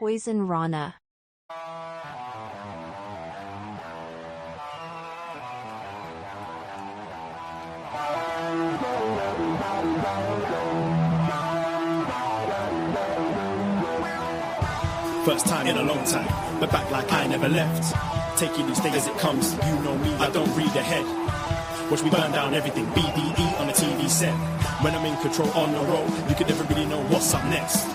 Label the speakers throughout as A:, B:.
A: Poisonrana.
B: First time in a long time, but back like I never left. Taking each day as it comes, you know me, I don't read ahead. Watch me burn down everything, BDE on the TV set. When I'm in control on the road, you can never really know what's up next.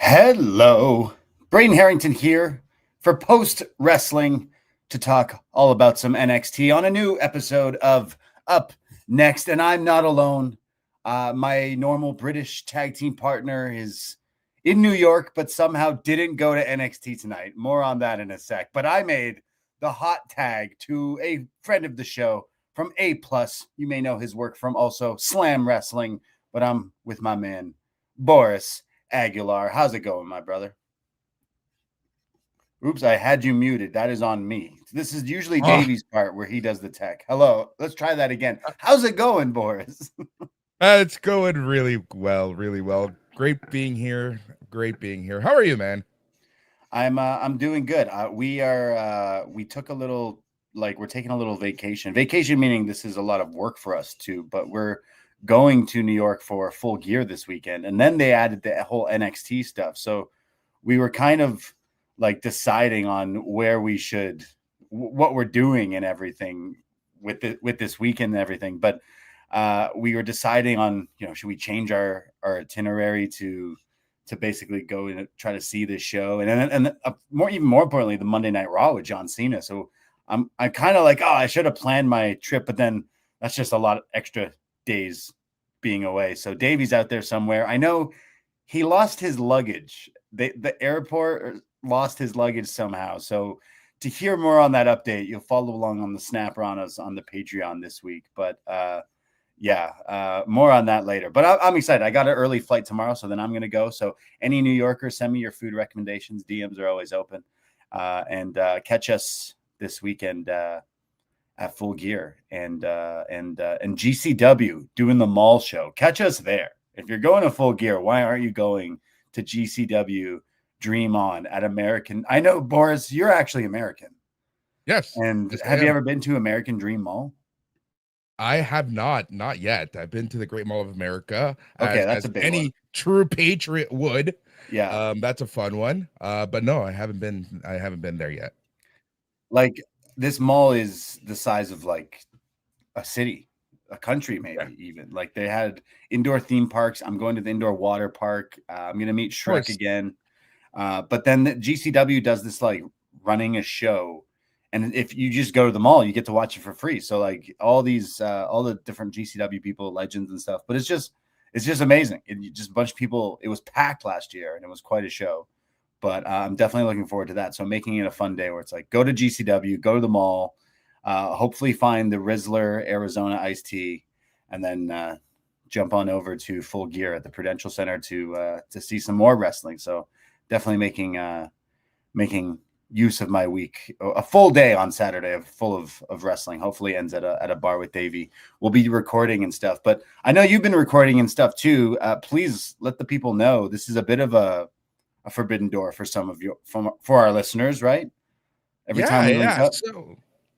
C: Hello, Braden Herrington here for Post Wrestling to talk all about some NXT on a new episode of Up Next. And I'm not alone. My normal British tag team partner is in New York, but somehow didn't go to NXT tonight. More on that in a sec. But I made the hot tag to a friend of the show from A+. You may know his work from also Slam Wrestling, but I'm with my man, Boris Aguilar. How's it going, my brother? Oops, I had you muted. That is on me. This is usually Davie's part where he does the tech. Hello. Let's try that again. How's it going, Boris?
D: It's going really well, really well. Great being here. Great being here. How are you, man?
C: I'm doing good. We took a little, we're taking a little vacation. Vacation meaning this is a lot of work for us too, but we're going to New York for Full Gear this weekend. And then they added the whole NXT stuff. So we were kind of deciding on where we should, what we're doing and everything with this weekend and everything. But we were deciding on, should we change our itinerary to basically go and try to see this show, and even more importantly, the Monday Night Raw with John Cena. So I'm kind of I should have planned my trip, but then that's just a lot of extra days being away. So Davey's out there somewhere. I know he lost his luggage. The airport lost his luggage somehow. So to hear more on that update, you'll follow along on the Snap on us on the Patreon this week. But more on that later. But I'm excited. I got an early flight tomorrow, so then I'm going to go. So any New Yorkers, send me your food recommendations. DMs are always open. And catch us this weekend at Full Gear and GCW doing the mall show. Catch us there. If you're going to Full Gear, why aren't you going to GCW Dream On at American? I know, Boris, you're actually American.
D: Yes.
C: And
D: yes,
C: have you ever been to American Dream Mall?
D: I have not yet. I've been to the Great Mall of America.
C: Okay, that's a big
D: any
C: one.
D: True patriot would.
C: Yeah.
D: That's a fun one. But no, I haven't been there yet.
C: This mall is the size of a city, a country, maybe even. They had indoor theme parks. I'm going to the indoor water park. I'm going to meet Shrek again. But then the GCW does this running a show. And if you just go to the mall, you get to watch it for free. So all the different GCW people, legends and stuff. But it's just amazing. Just a bunch of people. It was packed last year, and it was quite a show. But I'm definitely looking forward to that. So making it a fun day where it's go to GCW, go to the mall, hopefully find the Rizzler Arizona iced tea, and then jump on over to Full Gear at the Prudential Center to see some more wrestling. So definitely making use of my week. A full day on Saturday full of wrestling. Hopefully ends at a bar with Davey. We'll be recording and stuff, but I know you've been recording and stuff too. Please let the people know this is a bit of a forbidden door for some of you, for our listeners, right? Every time we link up.
D: So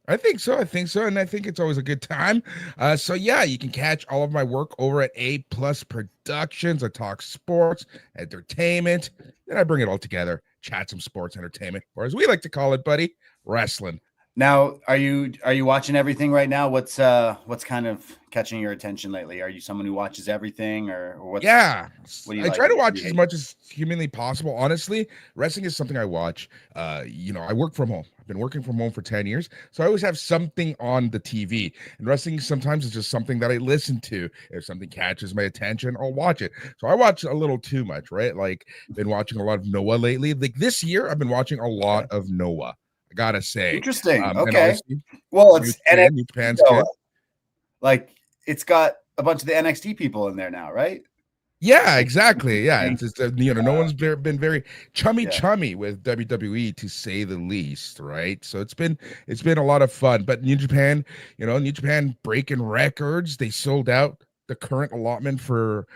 D: I think so. And I think it's always a good time. You can catch all of my work over at A+ Productions. I talk sports, entertainment, then I bring it all together. Chat some sports entertainment, or as we like to call it, buddy, wrestling.
C: Now, are you watching everything right now? What's kind of catching your attention lately? Are you someone who watches everything, or what?
D: Yeah,
C: what do you
D: I
C: like?
D: try to watch as much as humanly possible. Honestly, wrestling is something I watch. I work from home. I've been working from home for 10 years, so I always have something on the TV. And wrestling sometimes is just something that I listen to. If something catches my attention, I'll watch it. So I watch a little too much, right? Been watching a lot of Noah lately. This year, I've been watching a lot of Noah. I gotta say,
C: interesting. Okay, well, it's NXT. It's got a bunch of the NXT people in there now, right?
D: Yeah, exactly. Yeah,
C: Thank
D: it's just, no one's been very chummy
C: Yeah.
D: with WWE to say the least, right? So it's been a lot of fun. But New Japan, New Japan breaking records. They sold out the current allotment for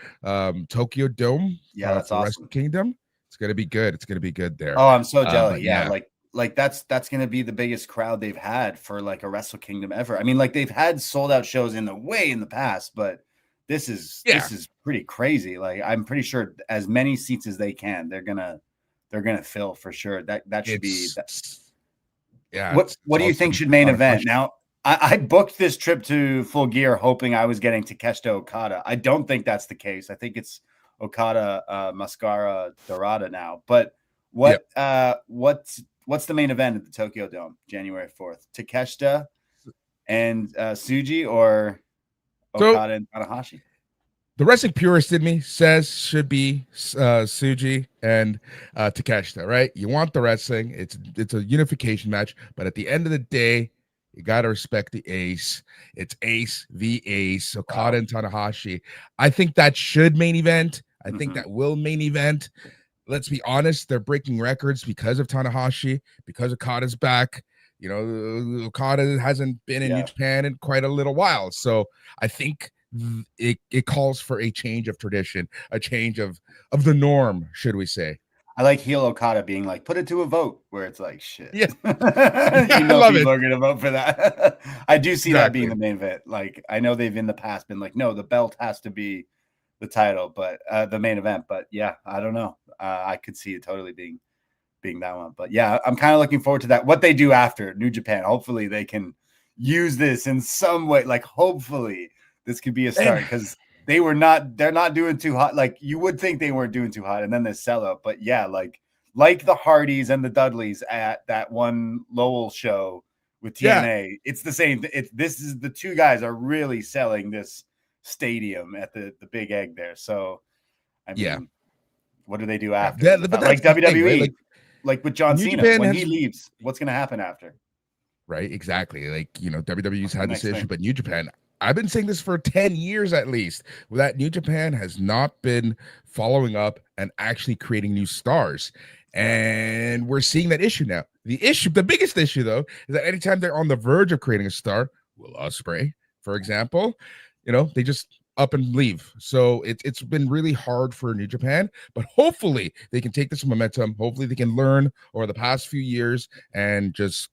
D: Tokyo Dome
C: Yeah, that's
D: for Wrestle
C: awesome.
D: Kingdom. It's gonna be good. It's gonna be good there.
C: Oh, I'm so jealous.
D: But
C: Yeah,
D: yeah,
C: like that's gonna be the biggest crowd they've had for like a Wrestle Kingdom ever. I mean, like they've had sold out shows in the past, but this is
D: yeah,
C: pretty crazy. Like I'm pretty sure as many seats as they can, they're gonna fill for sure. That should be that.
D: it's
C: What do you think
D: awesome.
C: should main
D: Not a
C: event?
D: question.
C: Now, I booked this trip to Full Gear hoping I was getting Takeshita Okada. I don't think that's the case. I think it's Okada Mascara Dorada now. But
D: Yep.
C: what's the main event at the Tokyo Dome, January 4th? Takeshita and Tsuji or
D: So
C: Okada and Tanahashi?
D: the wrestling purist in me says should be Tsuji and Takeshita, right? You want the wrestling. It's a unification match, but at the end of the day, you gotta respect the ace. It's Ace v Ace, Okada and Tanahashi. I think that should main event. I think that will main event. Let's be honest, they're breaking records because of Tanahashi, because Okada's back. Okada hasn't been in New Japan in quite a little while. So I think it calls for a change of tradition, a change of the norm, should we say.
C: I like heel Okada being like, put it to a vote, where it's like, shit.
D: Yeah,
C: I
D: love
C: people
D: it.
C: are going to vote for that. I do see that being
D: Exactly.
C: the main event. Like, I know they've in the past been like, no, the belt has to be the title, but the main event. But yeah, I don't know. I could see it totally being that one. But yeah, I'm kind of looking forward to that. What they do after New Japan. Hopefully they can use this in some way. Like, hopefully this could be a start because they're not doing too hot. Like you would think they weren't doing too hot, and then they sell out. But yeah, like the Hardys and the Dudleys at that one Lowell show with TNA, it's the same. This is the two guys are really selling this stadium at the Big Egg there. So I mean, what do they do after?
D: But
C: like
D: that's the
C: WWE,
D: thing, right?
C: like with John
D: New
C: Cena,
D: Japan
C: when
D: has,
C: he leaves, what's going to happen after?
D: right, exactly. Like, WWE's had this issue,
C: thing?
D: but New Japan, I've been saying this for 10 years at least, that New Japan has not been following up and actually creating new stars. And we're seeing that issue now. The biggest issue, though, is that anytime they're on the verge of creating a star, Will Ospreay, for example, they just up and leave. So it's been really hard for New Japan, but hopefully they can take this momentum. Hopefully they can learn over the past few years and just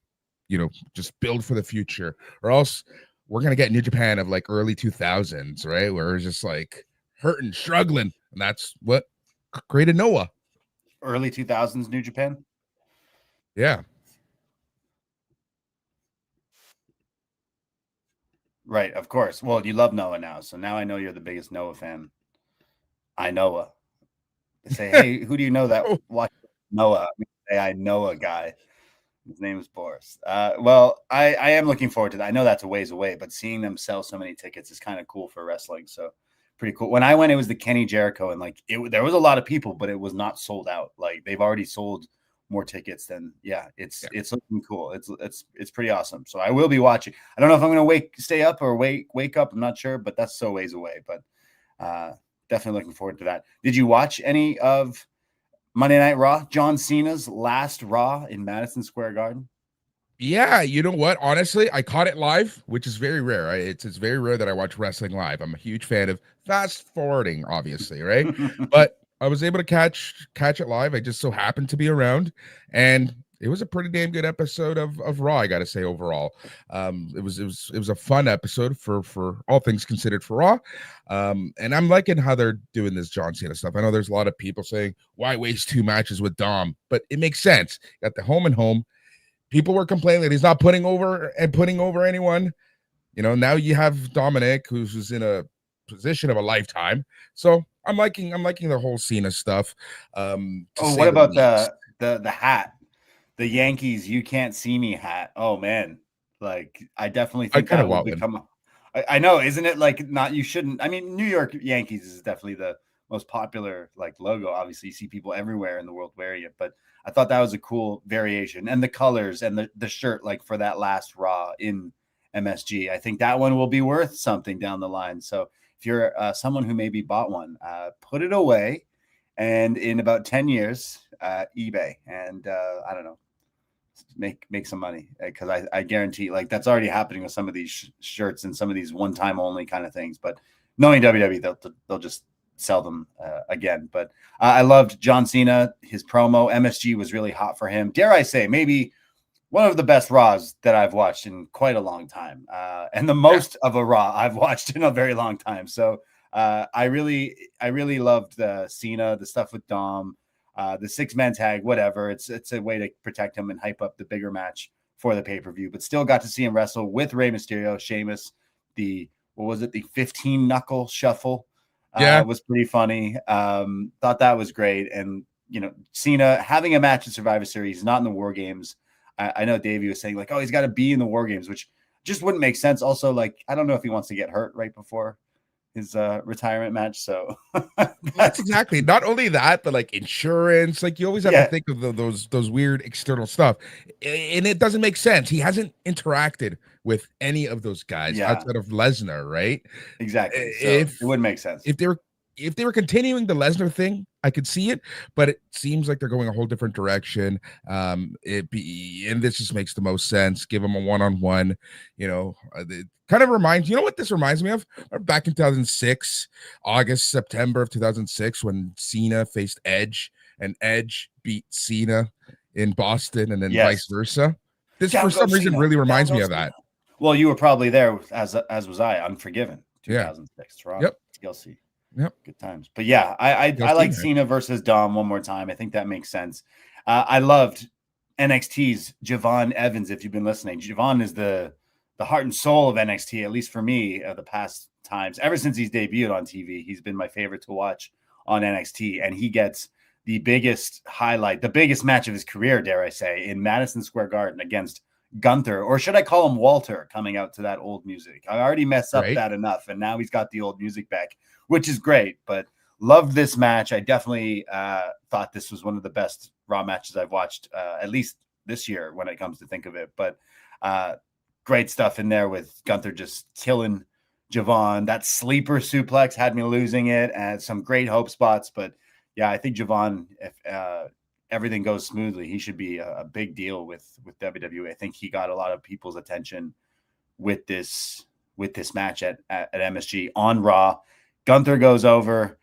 D: build for the future, or else we're gonna get New Japan of like early 2000s, right? Where it's just like hurting, struggling, and that's what created Noah.
C: Early 2000s New Japan.
D: Yeah.
C: Right, of course. Well, you love Noah now, so now I know you're the biggest Noah fan. I Noah. They say, hey, who do you know that watch Noah? I know a guy. His name is Boris. Well, I am looking forward to that. I know that's a ways away, but seeing them sell so many tickets is kind of cool for wrestling. So pretty cool. When I went, it was the Kenny Jericho, and like there was a lot of people, but it was not sold out. Like they've already sold more tickets than it's looking cool. It's pretty awesome. So I will be watching. I don't know if I'm gonna stay up or wake up. I'm not sure, but that's so ways away. But definitely looking forward to that. Did you watch any of Monday Night Raw, John Cena's last Raw in Madison Square Garden?
D: Yeah, you know what? Honestly, I caught it live, which is very rare. It's very rare that I watch wrestling live. I'm a huge fan of fast forwarding, obviously, right? But I was able to catch it live. I just so happened to be around, and it was a pretty damn good episode of Raw, I gotta say, overall. It was a fun episode for all things considered for Raw. And I'm liking how they're doing this John Cena stuff. I know there's a lot of people saying, why waste 2 matches with Dom? But it makes sense. You got the home and home. People were complaining that he's not putting over anyone. Now you have Dominic, who's in a position of a lifetime. So I'm liking the whole Cena stuff.
C: What about the hat? The Yankees "You Can't See Me" hat. Oh man, like I definitely think that will become. I know, isn't it? Like not you shouldn't. I mean, New York Yankees is definitely the most popular like logo. Obviously, you see people everywhere in the world wearing it, but I thought that was a cool variation, and the colors and the shirt like for that last Raw in MSG. I think that one will be worth something down the line. So if if you're someone who maybe bought one, put it away, and in about 10 years, eBay, and I don't know, make some money, because I guarantee, like, that's already happening with some of these shirts and some of these one-time only kind of things. But knowing WWE, they'll just sell them again. But I loved John Cena, his promo. MSG was really hot for him. Dare I say, maybe one of the best Raws that I've watched in quite a long time, and the most of a Raw I've watched in a very long time. So I really loved the Cena, the stuff with Dom, the 6-man tag, whatever. It's a way to protect him and hype up the bigger match for the pay-per-view, but still got to see him wrestle with Rey Mysterio, Sheamus, the 15 knuckle shuffle. Was pretty funny. Thought that was great. And, Cena having a match in Survivor Series, not in the War Games. I know Davey was saying, like, oh, he's got to be in the War Games, which just wouldn't make sense. Also, like, I don't know if he wants to get hurt right before his retirement match. So
D: that's exactly, not only that, but like insurance, like you always have to think of those weird external stuff, and it doesn't make sense. He hasn't interacted with any of those guys outside of Lesnar, right?
C: Exactly. So it wouldn't make sense
D: if they were continuing the Lesnar thing. I could see it, but it seems like they're going a whole different direction. And this just makes the most sense. Give them a one-on-one. It kind of reminds, what this reminds me of? Back in 2006, September of 2006, when Cena faced Edge and Edge beat Cena in Boston, and then vice versa. This, for some reason, really reminds me of that.
C: Well, you were probably there, as was I. Unforgiven, 2006.
D: Yep.
C: TLC.
D: Yep.
C: Good times. But yeah, I like Cena versus Dom one more time. I think that makes sense. I loved NXT's Javon Evans. If you've been listening, Javon is the heart and soul of NXT, at least for me, the past times. Ever since he's debuted on TV, he's been my favorite to watch on NXT. And he gets the biggest highlight, the biggest match of his career, dare I say, in Madison Square Garden against Gunther, or should I call him Walter, coming out to that old music. I already messed up that enough, and now he's got the old music back, which is great. But loved this match. I definitely thought this was one of the best Raw matches I've watched, at least this year when it comes to think of it. But great stuff in there with Gunther just killing Javon. That sleeper suplex had me losing it, and some great hope spots. But yeah, I think Javon, if everything goes smoothly, he should be a big deal with WWE. I think he got a lot of people's attention with this match at MSG on Raw. Gunther goes over.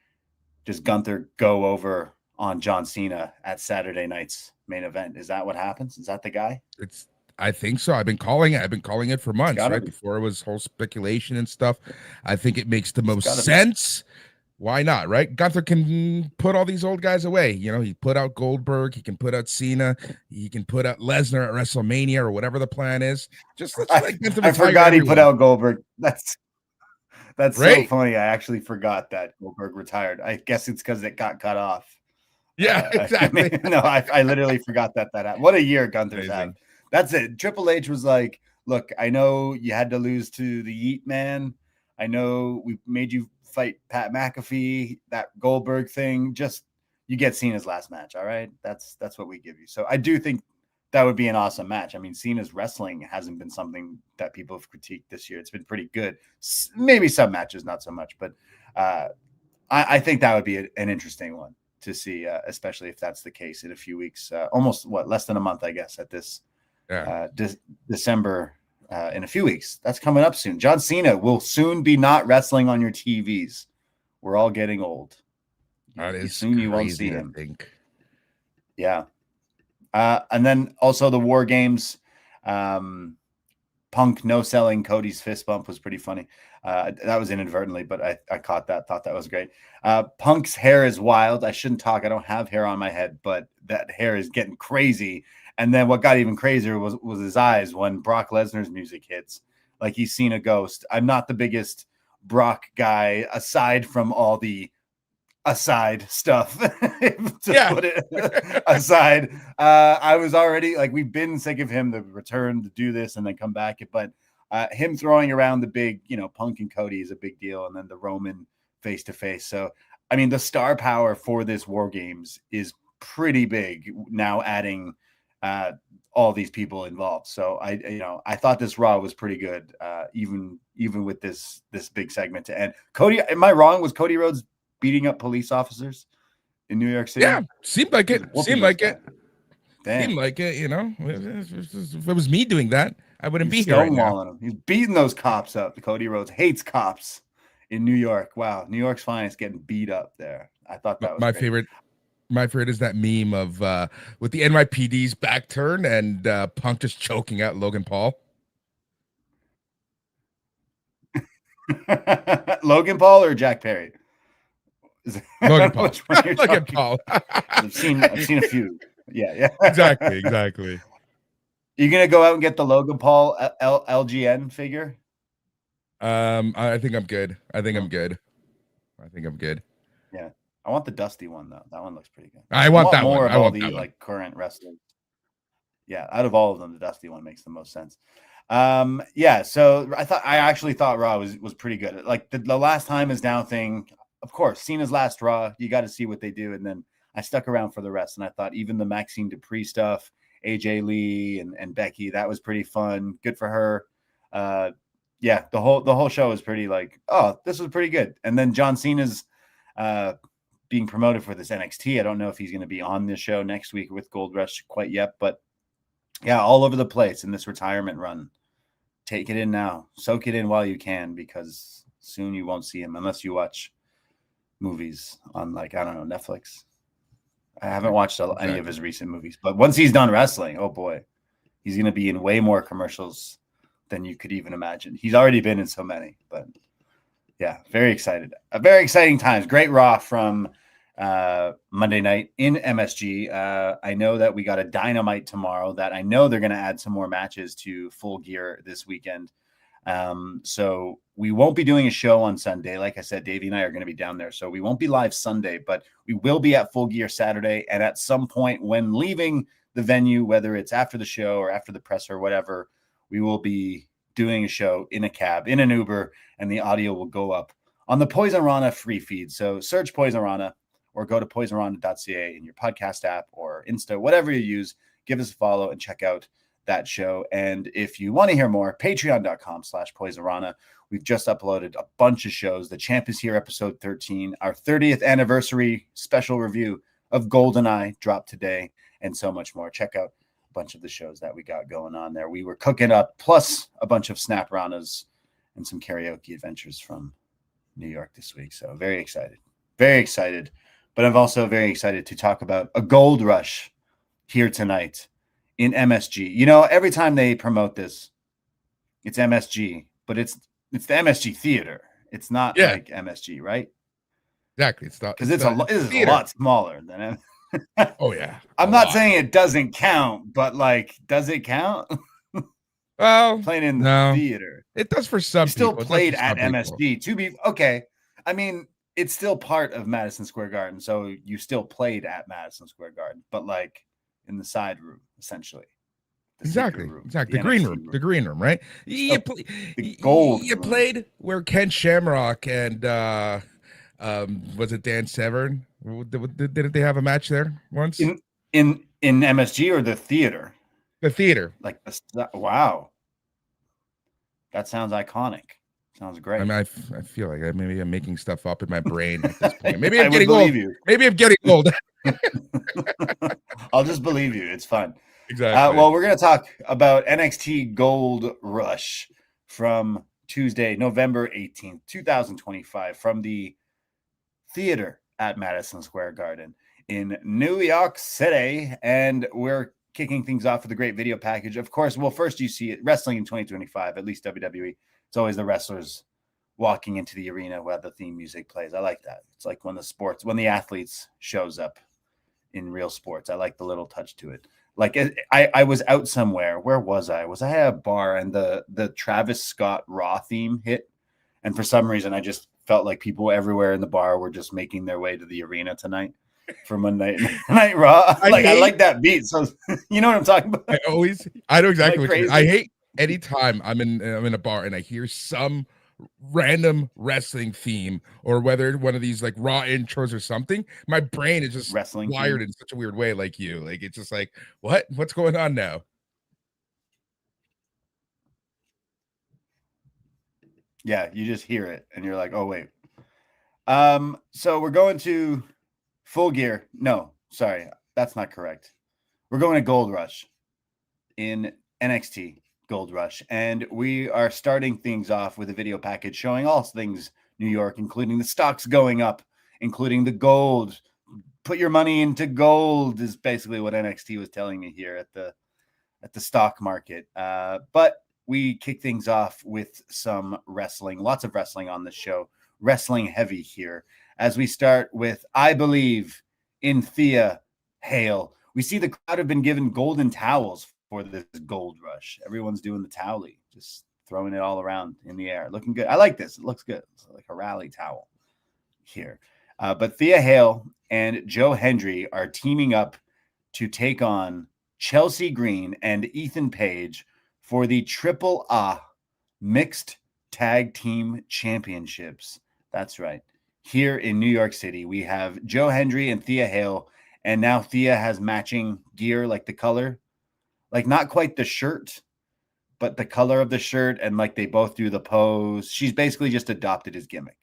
C: Does Gunther go over on John Cena at Saturday night's main event? Is that what happens? Is that the guy?
D: I think so. I've been calling it for months, right? Before it was whole speculation and stuff. I think it makes the most sense. Why not, right? Gunther can put all these old guys away. He put out Goldberg. He can put out Cena. He can put out Lesnar at WrestleMania or whatever the plan is.
C: I forgot he put out Goldberg. That's
D: right?
C: So funny. I actually forgot that Goldberg retired. I guess it's because it got cut off.
D: Yeah, exactly.
C: I literally forgot that happened. What a year Gunther's had. That's it. Triple H was like, look, I know you had to lose to the Yeet Man. I know we made you fight Pat McAfee, that Goldberg thing. Just, you get Cena's last match. All right. That's what we give you. So I do think that would be an awesome match. I mean, Cena's wrestling hasn't been something that people have critiqued this year. It's been pretty good. Maybe some matches, not so much, but I think that would be an interesting one to see, especially if that's the case in a few weeks. Almost less than a month, I guess, at this December. In a few weeks. That's coming up soon. John Cena will soon be not wrestling on your TVs. We're all getting old.
D: That is
C: soon
D: crazy,
C: you won't see him.
D: I think.
C: Yeah. And then also the War Games. Punk no selling Cody's fist bump was pretty funny. That was inadvertently, but I caught that. Thought that was great. Punk's hair is wild. I shouldn't talk. I don't have hair on my head, but that hair is getting crazy. And then what got even crazier was his eyes when Brock Lesnar's music hits. Like he's seen a ghost. I'm not the biggest Brock guy, aside from all the aside stuff. Put it aside. I was already like, we've been sick of him to return to do this and then come back. But him throwing around the big, Punk and Cody is a big deal. And then the Roman face-to-face. So, I mean, the star power for this War Games is pretty big now, adding all these people involved. So I thought this Raw was pretty good, even with this big segment to end. Cody, am I wrong? Was Cody Rhodes beating up police officers in New York City?
D: Yeah, seemed like it.
C: Damn.
D: Seemed like it. You know, if it was me doing that, I wouldn't be here right now.
C: Him. He's beating those cops up. Cody Rhodes hates cops in New York. Wow, New York's finest getting beat up there. I thought that was
D: my
C: great.
D: favorite. My favorite is that meme of with the NYPD's back turn and Punk just choking out Logan Paul.
C: Logan Paul or Jack Perry?
D: Logan Paul. Logan Paul.
C: I've seen a few. Yeah.
D: Exactly.
C: You gonna go out and get the Logan Paul LGN figure?
D: I think I'm good.
C: Yeah. I want the Dusty one though. That one looks pretty good.
D: I want that
C: more
D: one.
C: of all the like current wrestlers. Yeah, out of all of them, the Dusty one makes the most sense. Yeah. So I actually thought Raw was pretty good. Like the last time is now thing. Of course, Cena's last Raw. You got to see what they do, and then I stuck around for the rest. And I thought even the Maxine Dupree stuff, AJ Lee and Becky, that was pretty fun. Good for her. Yeah, the whole show was pretty like, oh, this was pretty good. And then John Cena's being promoted for this NXT. I don't know if he's going to be on this show next week with Gold Rush quite yet, but yeah, all over the place in this retirement run. Take it in now. Soak it in while you can, because soon you won't see him unless you watch movies on, like, I don't know, Netflix. I haven't watched any of his recent movies, but once he's done wrestling, oh boy, he's going to be in way more commercials than you could even imagine. He's already been in so many, but yeah, very excited. Very exciting times. Great Raw from Monday night in MSG. I know that we got a Dynamite tomorrow that I know they're going to add some more matches to Full Gear this weekend. So we won't be doing a show on Sunday. Like I said, Davie and I are going to be down there. So we won't be live Sunday, but we will be at Full Gear Saturday. And at some point when leaving the venue, whether it's after the show or after the press or whatever, we will be doing a show in a cab, in an Uber, and the audio will go up on the Poisonrana free feed. So search Poisonrana or go to Poisonrana.ca in your podcast app or Insta, whatever you use. Give us a follow and check out that show. And if you want to hear more, patreon.com/Poisonrana. We've just uploaded a bunch of shows. The Champ is Here, episode 13, our 30th anniversary special review of GoldenEye dropped today, and so much more. Check out a bunch of the shows that we got going on there. We were cooking up, plus a bunch of Snap Ranas and some karaoke adventures from New York this week. So very excited. But I'm also very excited to talk about a Gold Rush here tonight in MSG. You know, every time they promote this, it's MSG, but it's the MSG Theater. It's not like MSG, right?
D: Exactly. It's not,
C: because it's a lot smaller than
D: Oh yeah.
C: I'm not saying it doesn't count, but like, does it count?
D: Well,
C: playing in the theater.
D: It does for some
C: people.
D: Still
C: played at MSG to be okay. I mean, it's still part of Madison Square Garden, so you still played at Madison Square Garden, but like in the side room, essentially.
D: Exactly. The green room, right? You played where Ken Shamrock and was it Dan Severn? Did they have a match there once?
C: In MSG or the theater?
D: The theater.
C: Like, wow. That sounds iconic. Sounds great.
D: I mean, I feel like maybe I'm making stuff up in my brain at this point. Maybe I'm getting old. Maybe I'm getting old.
C: I'll just believe you. It's fun.
D: Exactly.
C: Well, we're going to talk about NXT Gold Rush from Tuesday, November 18th, 2025, from the theater at Madison Square Garden in New York City. And we're kicking things off with a great video package. Of course, well, first you see it, wrestling in 2025, at least WWE. It's always the wrestlers walking into the arena where the theme music plays. I like that. It's like when the athletes shows up in real sports. I like the little touch to it. Like I was out somewhere. Where was I? Was I at a bar and the Travis Scott Raw theme hit? And for some reason, I just felt like people everywhere in the bar were just making their way to the arena tonight for Monday Night Raw. I like that beat. So you know what I'm talking about?
D: I know exactly what you mean. I hate anytime I'm in a bar and I hear some random wrestling theme, or whether one of these like Raw intros or something, my brain is just
C: wrestling
D: wired in such a weird way. Like it's just like, what's going on now?
C: Yeah, you just hear it and you're like, oh wait. So we're going to Full Gear. No, sorry, that's not correct. We're going to Gold Rush in NXT Gold Rush, and we are starting things off with a video package showing all things New York, including the stocks going up, including the gold. Put your money into gold is basically what NXT was telling me here at the stock market. But we kick things off with some wrestling, lots of wrestling on the show, wrestling heavy here. As we start with, I believe in Thea Hale. We see the crowd have been given golden towels for this gold rush. Everyone's doing the towelly, just throwing it all around in the air. Looking good. I like this. It looks good. It's like a rally towel here. But Thea Hale and Joe Hendry are teaming up to take on Chelsea Green and Ethan Page for the Triple A Mixed Tag Team Championships. That's right. Here in New York City, we have Joe Hendry and Thea Hale, and now Thea has matching gear, like the color, like not quite the shirt, but the color of the shirt, and like they both do the pose. She's basically just adopted his gimmick.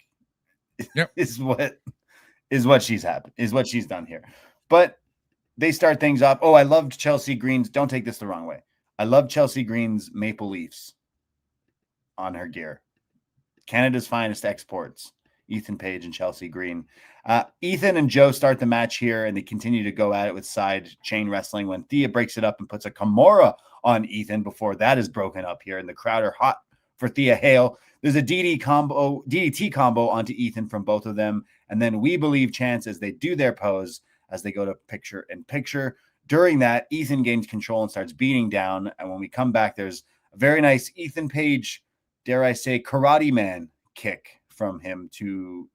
D: Yep.
C: is what she's done here. But they start things off. Oh, I loved Chelsea Green's. Don't take this the wrong way. I love Chelsea Green's Maple Leafs on her gear. Canada's finest exports. Ethan Page and Chelsea Green. Ethan and Joe start the match here, and they continue to go at it with side chain wrestling when Thea breaks it up and puts a Kimura on Ethan before that is broken up here, and the crowd are hot for Thea Hale. There's a DDT combo onto Ethan from both of them, and then We Believe chants as they do their pose as they go to picture in picture. During that, Ethan gains control and starts beating down, and when we come back, there's a very nice Ethan Page, dare I say, Karate Man kick from him to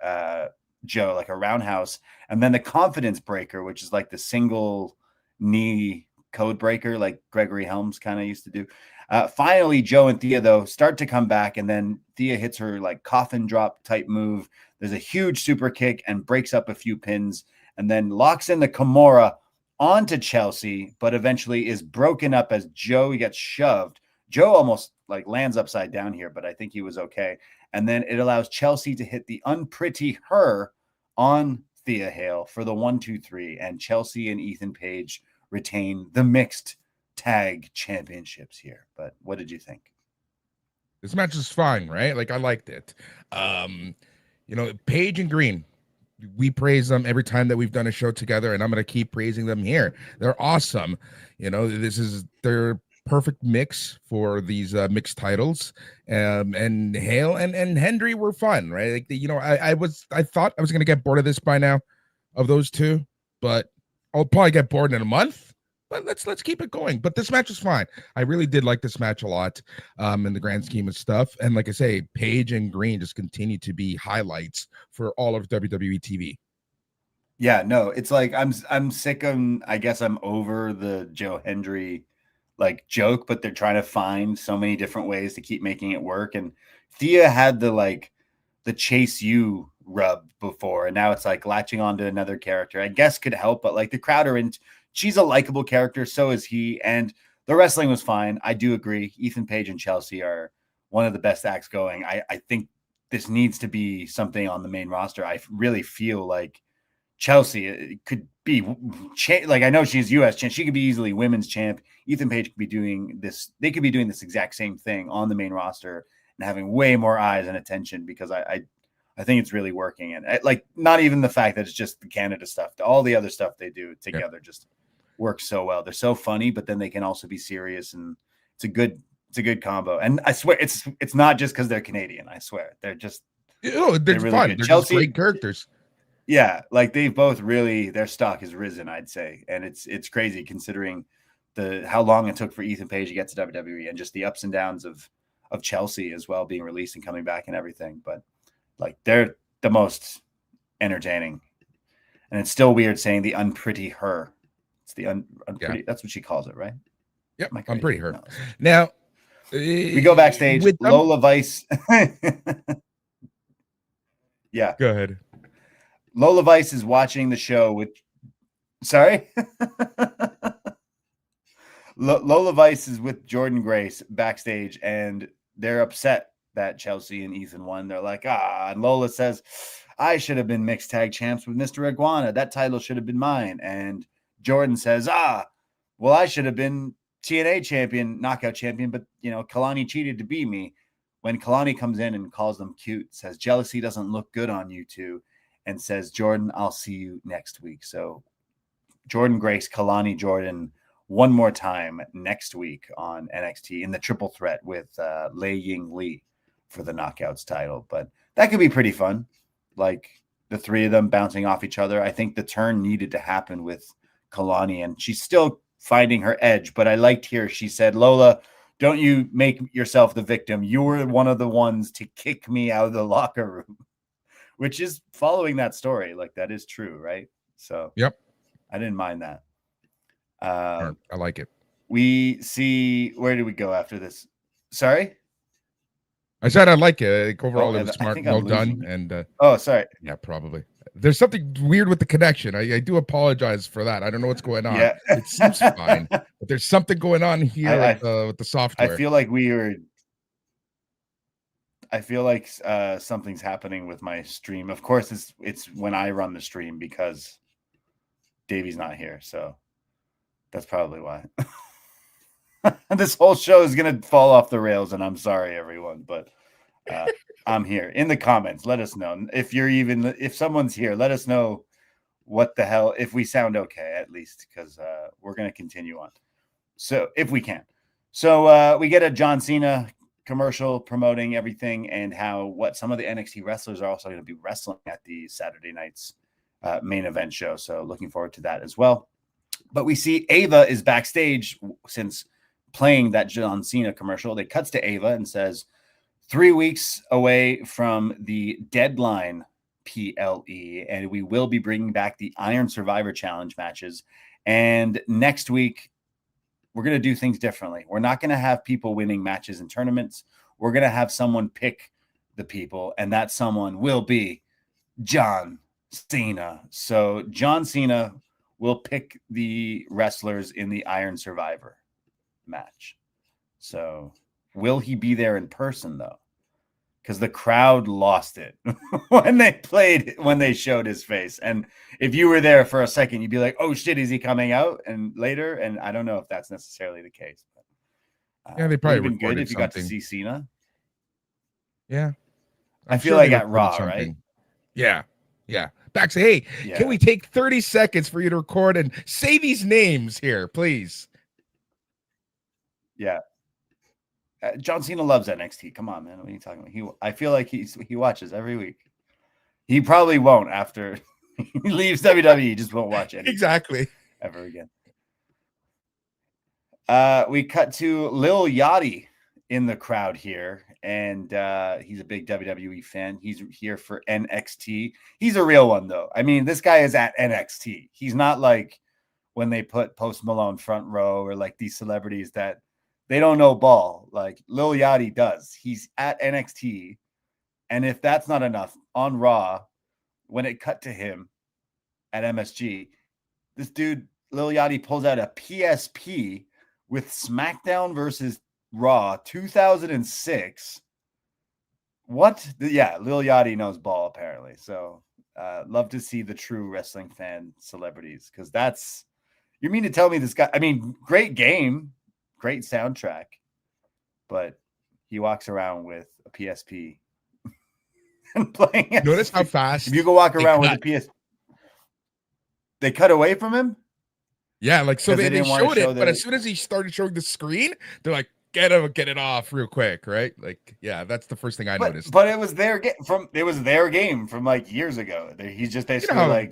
C: Joe, like a roundhouse, and then the confidence breaker, which is like the single knee code breaker, like Gregory Helms kind of used to do. Finally, Joe and Thea, though, start to come back, and then Thea hits her like coffin drop type move. There's a huge super kick and breaks up a few pins, and then locks in the Kimura onto Chelsea, but eventually is broken up as Joe gets shoved. Joe almost like lands upside down here, but I think he was okay. And then it allows Chelsea to hit the unpretty her on Thea Hale for the 1-2-3. And Chelsea and Ethan Page retain the mixed tag championships here. But what did you think?
D: This match is fine, right? Like I liked it. Page and Green, we praise them every time that we've done a show together, and I'm going to keep praising them here. They're awesome. This is their perfect mix for these mixed titles. And Hale and Hendry were fun, right? Like, I thought I was going to get bored of this by now, of those two, but I'll probably get bored in a month. But let's keep it going. But this match is fine. I really did like this match a lot in the grand scheme of stuff. And like I say, Page and Green just continue to be highlights for all of WWE TV.
C: Yeah, no, it's like I'm sick of, I guess I'm over the Joe Hendry like joke, but they're trying to find so many different ways to keep making it work. And Thea had the chase you rub before, and now it's like latching onto another character, I guess could help, but like the crowd are in. She's a likable character, so is he, and the wrestling was fine. I do agree. Ethan Page and Chelsea are one of the best acts going. I think this needs to be something on the main roster. I really feel like Chelsea could be like, I know she's U.S. champ. She could be easily women's champ. Ethan Page could be doing this. They could be doing this exact same thing on the main roster and having way more eyes and attention, because I think it's really working. And like, not even the fact that it's just the Canada stuff, all the other stuff they do together just works so well. They're so funny, but then they can also be serious, and it's a good combo. And I swear it's not just because they're Canadian. I swear they're
D: they're really fun. Good. They're Chelsea, just great characters.
C: Yeah, like they've both really, their stock has risen, I'd say, and it's crazy considering how long it took for Ethan Page to get to WWE, and just the ups and downs of Chelsea as well, being released and coming back and everything. But like, they're the most entertaining, and it's still weird saying the unpretty her. It's the unpretty. Yeah. That's what she calls it, right?
D: Yep, unpretty her. No. Now
C: we go backstage with Lola Vice. Yeah,
D: go ahead.
C: Lola Vice is watching the show with. Sorry. Lola Vice is with Jordan Grace backstage, and they're upset that Chelsea and Ethan won. They're like, and Lola says, I should have been mixed tag champs with Mr. Iguana. That title should have been mine. And Jordan says, well, I should have been TNA champion, knockout champion, but Kalani cheated to be me. When Kalani comes in and calls them cute, says jealousy doesn't look good on you two, and says, Jordan, I'll see you next week. So Jordan Grace, Kalani Jordan, one more time next week on NXT in the triple threat with Lei Ying Lee for the Knockouts title. But that could be pretty fun. Like the three of them bouncing off each other. I think the turn needed to happen with Kalani, and she's still finding her edge. But I liked here, she said, Lola, don't you make yourself the victim. You were one of the ones to kick me out of the locker room, which is following that story. Like that is true, right? So
D: yep,
C: I didn't mind that.
D: I like it.
C: We see, where do we go after this? Sorry?
D: I said I like it. Like, overall, it was smart, well done.
C: You.
D: And
C: sorry.
D: Yeah, probably. There's something weird with the connection. I do apologize for that. I don't know what's going on.
C: Yeah.
D: It seems fine, but there's something going on here with the software.
C: I feel like something's happening with my stream. Of course, it's when I run the stream because Davey's not here, so that's probably why. This whole show is gonna fall off the rails, and I'm sorry, everyone, but I'm here. In the comments, let us know if someone's here. Let us know what the hell, if we sound okay, at least, because we're gonna continue on. So if we can, we get a John Cena commercial promoting everything and what some of the NXT wrestlers are also going to be wrestling at the Saturday night's main event show. So looking forward to that as well. But we see Ava is backstage since playing that John Cena commercial. They cuts to Ava and says, 3 weeks away from the deadline PLE, and we will be bringing back the Iron Survivor Challenge matches. And next week, we're going to do things differently. We're not going to have people winning matches in tournaments. We're going to have someone pick the people, and that someone will be John Cena. So John Cena will pick the wrestlers in the Iron Survivor match. So will he be there in person, though? Because the crowd lost it when they showed his face. And if you were there for a second, you'd be like, oh shit, is he coming out? And later, and I don't know if that's necessarily the case. But,
D: yeah, they probably
C: would have been good if you got to
D: something.
C: see Cena.
D: Yeah.
C: I feel like at Raw, right?
D: Yeah. Yeah. Paxley, hey, can we take 30 seconds for you to record and say these names here, please?
C: Yeah. John Cena loves NXT. Come on, man. What are you talking about? I feel like he watches every week. He probably won't after he leaves WWE. He just won't watch anything
D: exactly
C: ever again. We cut to Lil Yachty in the crowd here, and he's a big WWE fan. He's here for NXT. He's a real one, though. I mean, this guy is at NXT. He's not like when they put Post Malone front row or like these celebrities that they don't know ball. Like Lil Yachty does. He's at NXT. And if that's not enough, on Raw, when it cut to him at MSG, this dude, Lil Yachty, pulls out a PSP with SmackDown versus Raw 2006. What? Yeah, Lil Yachty knows ball, apparently. So love to see the true wrestling fan celebrities, because that's, you mean to tell me this guy, I mean, great game, great soundtrack, but he walks around with a PSP and playing it.
D: Notice how fast
C: if you go walk around with a PSP. They cut away from him?
D: Yeah, like, so they showed it, but as soon as he started showing the screen, they're like, get it off real quick, right? Like, yeah, that's the first thing I noticed.
C: But it was their game from like years ago. He's just basically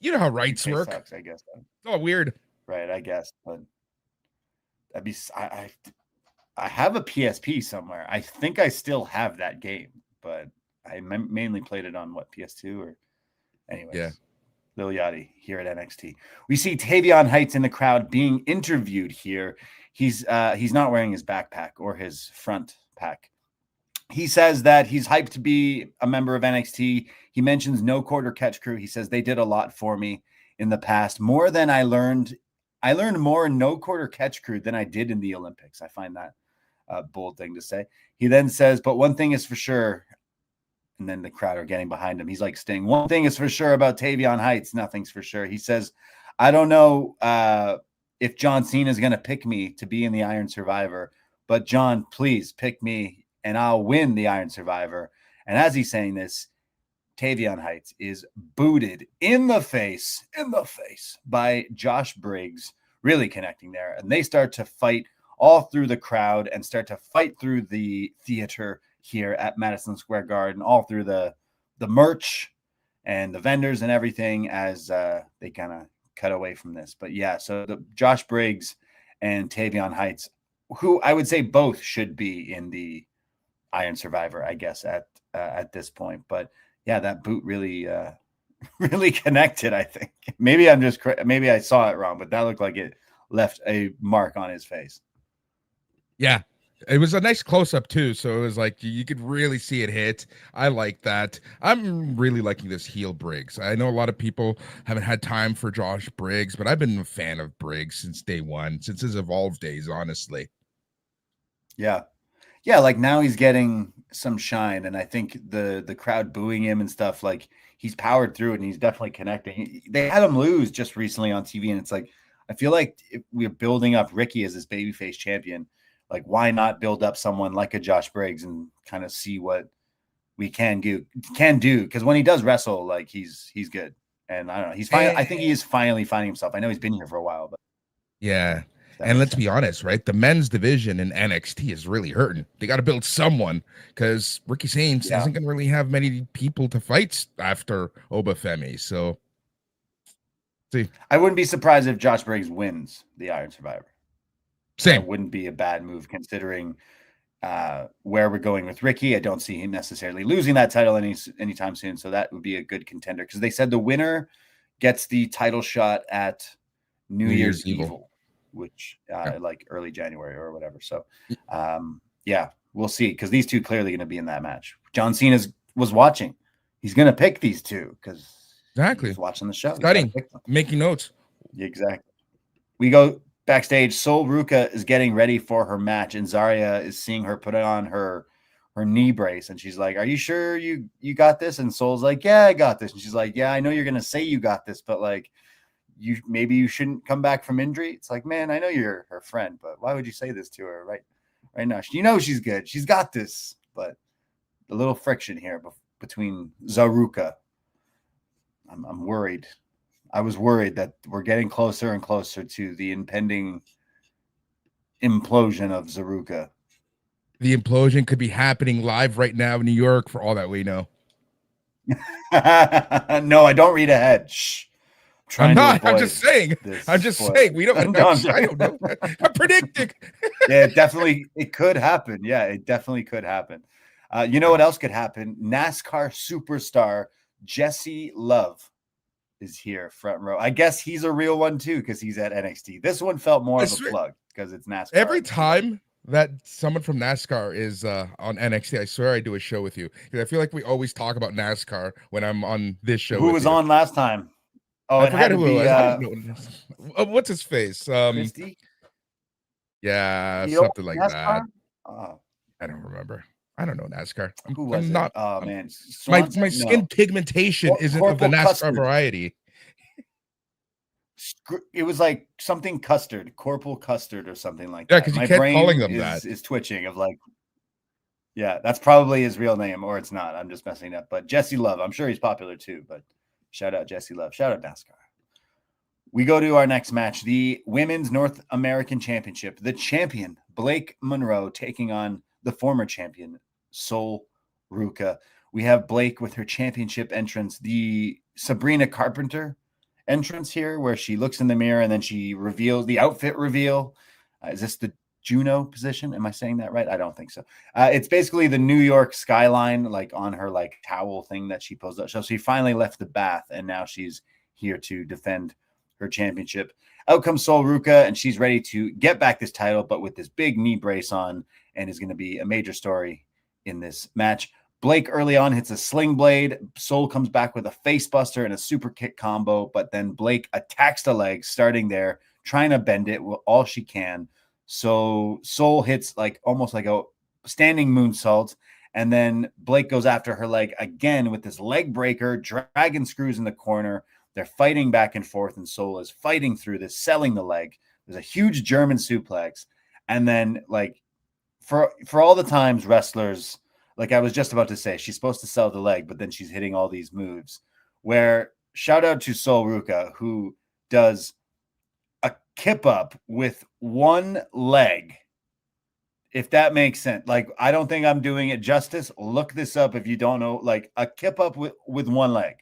D: you know how rights work.
C: Sucks, I guess.
D: Oh, weird.
C: Right, I guess. But that'd be I have a PSP somewhere. I think I still have that game, but I mainly played it on PS2 or anyways.
D: Yeah.
C: Lil Yachty here at NXT. We see Tavion Heights in the crowd being interviewed here. He's not wearing his backpack or his front pack. He says that he's hyped to be a member of NXT. He mentions No Quarter Catch Crew. He says they did a lot for me in the past. More than I learned more in No Quarter Catch Crew than I did in the Olympics. I find that bold thing to say. He then says, but one thing is for sure, and then the crowd are getting behind him. He's like Sting. One thing is for sure about Tavion Heights. Nothing's for sure. He says, I don't know if John Cena is going to pick me to be in the Iron Survivor, but John, please pick me and I'll win the Iron Survivor. And as he's saying this, Tavion Heights is booted in the face by Josh Briggs, really connecting there. And they start to fight all through the crowd and start to fight through the theater here at Madison Square Garden, all through the merch and the vendors and everything as they kind of cut away from this. But yeah, so the Josh Briggs and Tavion Heights, who I would say both should be in the Iron Survivor, I guess, at this point. But yeah, that boot really really connected, I think. Maybe I saw it wrong, but that looked like it left a mark on his face.
D: Yeah, it was a nice close-up too, so it was like you could really see it hit. I like that. I'm really liking this heel Briggs. I know a lot of people haven't had time for Josh Briggs, but I've been a fan of Briggs since day one, since his Evolve days, honestly.
C: Yeah, like now he's getting some shine, and I think the crowd booing him and stuff, like he's powered through it, and he's definitely connecting. They had him lose just recently on TV, and it's like I feel like if we're building up Ricky as this babyface champion, like why not build up someone like a Josh Briggs and kind of see what we can do? Because when he does wrestle, like he's good, and I don't know, he's fine. I think he is finally finding himself. I know he's been here for a while, but
D: yeah. And let's be honest, right? The men's division in NXT is really hurting. They got to build someone because Ricky Saints isn't going to really have many people to fight after Obafemi. So, see,
C: I wouldn't be surprised if Josh Briggs wins the Iron Survivor.
D: Same.
C: That wouldn't be a bad move considering where we're going with Ricky. I don't see him necessarily losing that title anytime soon. So that would be a good contender because they said the winner gets the title shot at New Year's Evil. Which like early January or whatever. So yeah, we'll see. Because these two clearly going to be in that match. John Cena was watching. He's going to pick these two because he's watching the show.
D: Studying, making notes.
C: Exactly. We go backstage. Sol Ruca is getting ready for her match, and Zarya is seeing her put on her knee brace, and she's like, "Are you sure you got this?" And Sol's like, "Yeah, I got this." And she's like, "Yeah, I know you're going to say you got this, but like, maybe you shouldn't come back from injury." It's like, man, I know you're her friend, but why would you say this to her right now? You know she's good. She's got this, but a little friction here between Zaruka. I'm worried. I was worried that we're getting closer and closer to the impending implosion of Zaruka.
D: The implosion could be happening live right now in New York for all that we know.
C: No, I don't read ahead. Shh.
D: I'm just saying. We don't. I don't know. I'm predicting.
C: Yeah, it could happen. Yeah, it definitely could happen. You know what else could happen? NASCAR superstar Jacy Love is here, front row. I guess he's a real one too because he's at NXT. This one felt more of a plug because it's NASCAR.
D: Every time that someone from NASCAR is on NXT, I swear I do a show with you because I feel like we always talk about NASCAR when I'm on this show.
C: Who was on last time? Oh,
D: I forgot who it was. What's his face?
C: Christy?
D: Yeah, something like NASCAR? That. I don't remember. I don't know NASCAR.
C: Who was it? Oh man,
D: my skin pigmentation isn't of the NASCAR Custard variety.
C: It was like something Custard, Corporal Custard, or something like
D: that.
C: Yeah,
D: because you kept calling them that.
C: Is twitching of like, yeah, that's probably his real name, or it's not. I'm just messing up. But Jacy Love, I'm sure he's popular too. But shout out Jacy Love. Shout out NASCAR. We go to our next match, the Women's North American Championship. The champion, Blake Monroe, taking on the former champion, Sol Ruca. We have Blake with her championship entrance, the Sabrina Carpenter entrance here, where she looks in the mirror and then she reveals the outfit reveal. Is this the Juno position? Am I saying that right? I don't think so. It's basically the New York skyline, like on her like towel thing that she posed up. So she finally left the bath and now she's here to defend her championship. Out comes Sol Ruca and she's ready to get back this title, but with this big knee brace on, and is going to be a major story in this match. Blake early on hits a sling blade. Sol comes back with a face buster and a super kick combo, but then Blake attacks the leg starting there, trying to bend it all she can. So Soul hits like almost like a standing moonsault, and then Blake goes after her leg again with this leg breaker, dragon screws in the corner. They're fighting back and forth, and Soul is fighting through this, selling the leg. There's a huge German suplex, and then like for all the times wrestlers, like I was just about to say, she's supposed to sell the leg, but then she's hitting all these moves. Where shout out to Sol Ruca, who does a kip up with one leg. If that makes sense. Like, I don't think I'm doing it justice. Look this up if you don't know. Like, a kip up with one leg.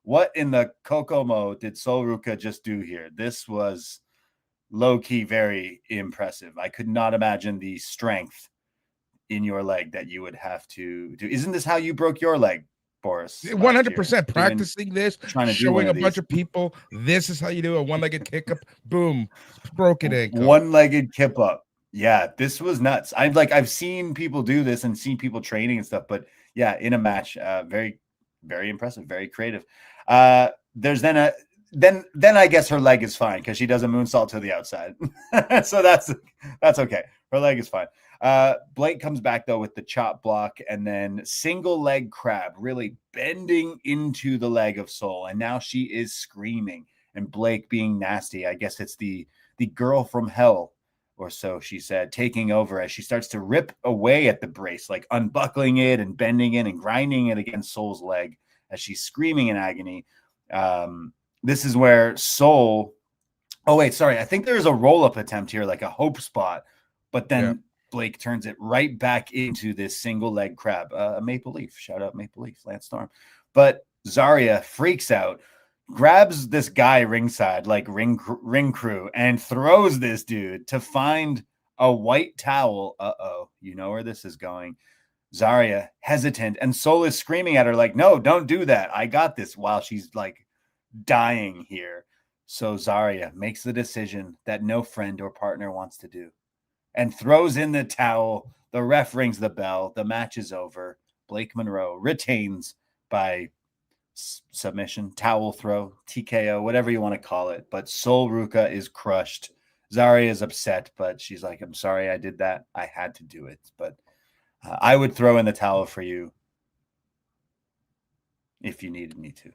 C: What in the Kokomo did Sol Ruca just do here? This was low-key very impressive. I could not imagine the strength in your leg that you would have to do. Isn't this how you broke your leg, Boris?
D: 100% practicing this,
C: trying to
D: showing a bunch of people. This is how you do a one-legged kick up. Boom, broken ankle.
C: One-legged kip up. Yeah, this was nuts. I've seen people do this and seen people training and stuff, but yeah, in a match, very, very impressive, very creative. There's then I guess her leg is fine because she does a moonsault to the outside, so that's okay. Her leg is fine. Blake comes back though with the chop block and then single leg crab, really bending into the leg of Soul, and now she is screaming. And Blake being nasty, I guess it's the girl from hell, or so she said, taking over as she starts to rip away at the brace, like unbuckling it and bending it and grinding it against Soul's leg as she's screaming in agony. This is where Soul, oh wait, sorry, I think there's a roll-up attempt here, like a hope spot, but then Blake turns it right back into this single leg crab. A Maple Leaf, shout out Maple Leaf, Lance Storm. But Zarya freaks out, grabs this guy ringside, like ring crew, and throws this dude to find a white towel. You know where this is going. Zarya hesitant, and Soul is screaming at her like, no, don't do that. I got this, while she's like dying here. So Zarya makes the decision that no friend or partner wants to do and throws in the towel. The ref rings the bell. The match is over. Blake Monroe retains by submission, towel throw, TKO, whatever you want to call it. But Sol Ruca is crushed. Zarya is upset, but she's like, I'm sorry I did that. I had to do it. But I would throw in the towel for you if you needed me to.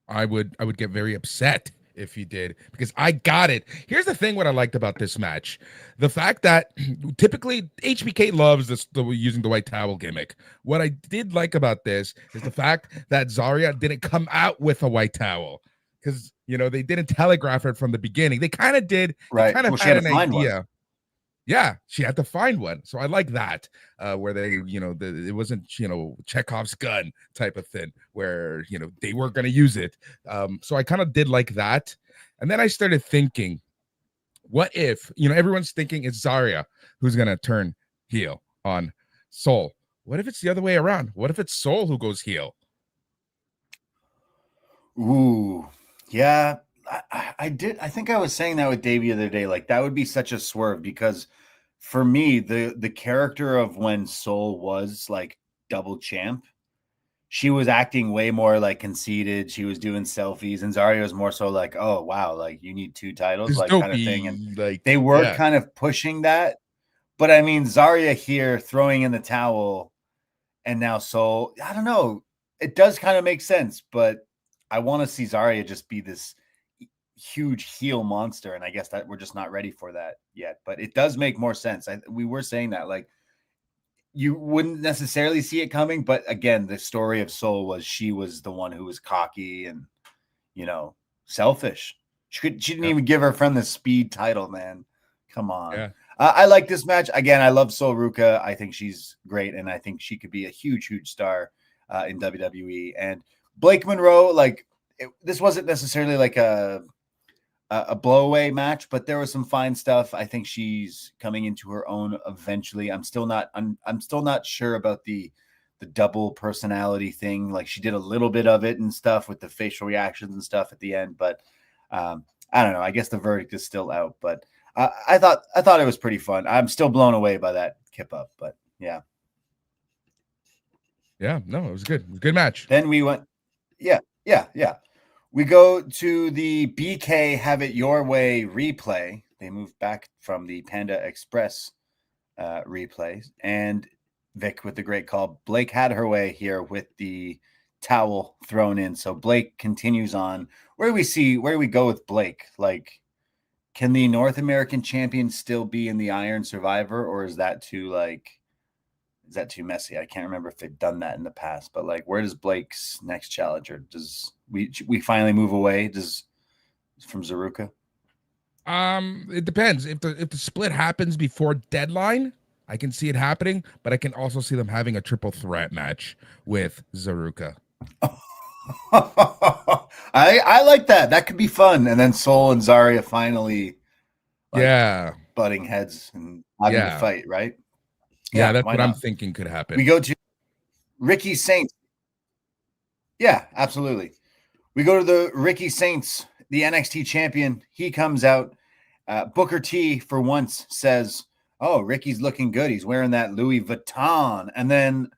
D: I would get very upset if you did, because I got it. Here's the thing, what I liked about this match. The fact that typically HBK loves using the white towel gimmick. What I did like about this is the fact that Zarya didn't come out with a white towel, because, you know, they didn't telegraph it from the beginning. They kind of did.
C: Right.
D: Kind of had an idea. Yeah, she had to find one. So I like that, where they, you know, it wasn't, you know, Chekhov's gun type of thing where, you know, they weren't going to use it. So I kind of did like that. And then I started thinking, what if, you know, everyone's thinking it's Zarya who's going to turn heel on Soul. What if it's the other way around? What if it's Soul who goes heel?
C: Ooh, yeah. I think I was saying that with Davie the other day. Like, that would be such a swerve, because for me, the character of when Soul was like double champ, she was acting way more like conceited. She was doing selfies, and Zarya was more so like, oh wow, like you need 2 titles, like kind of thing. And like they were kind of pushing that. But I mean, Zarya here throwing in the towel, and now Soul, I don't know. It does kind of make sense, but I want to see Zarya just be this huge heel monster, and I guess that we're just not ready for that yet. But it does make more sense. We were saying that, like, you wouldn't necessarily see it coming, but again, the story of Soul was she was the one who was cocky and, you know, selfish. She didn't even give her friend the speed title, man. Come on. Yeah. I like this match. Again, I love Sol Ruca. I think she's great, and I think she could be a huge star in WWE. And Blake Monroe, like, this wasn't necessarily like a blowaway match, but there was some fine stuff. I think she's coming into her own eventually. I'm still not sure about the double personality thing. Like, she did a little bit of it and stuff with the facial reactions and stuff at the end, but I don't know. I guess the verdict is still out, but I thought it was pretty fun. I'm still blown away by that kip up, but yeah.
D: Yeah, no, it was good. It was a good match.
C: Then we went, yeah. We go to the BK Have It Your Way replay. They moved back from the Panda Express replays, and Vic with the great call. Blake had her way here with the towel thrown in. So Blake continues on. Where do we go with Blake? Like, can the North American champion still be in the Iron Survivor, or is that too messy? I can't remember if they've done that in the past, but like, where does Blake's next challenger? Does we finally move away? From Ruca?
D: It depends. If the split happens before deadline, I can see it happening, but I can also see them having a triple threat match with Ruca.
C: I like that. That could be fun. And then Sol and Zarya finally butting heads and having to fight, right?
D: Yeah, that's what I'm thinking could happen.
C: We go to Ricky Saints. Yeah, absolutely. We go to the Ricky Saints, the NXT champion. He comes out. Booker T, for once, says, "Oh, Ricky's looking good. He's wearing that Louis Vuitton." And then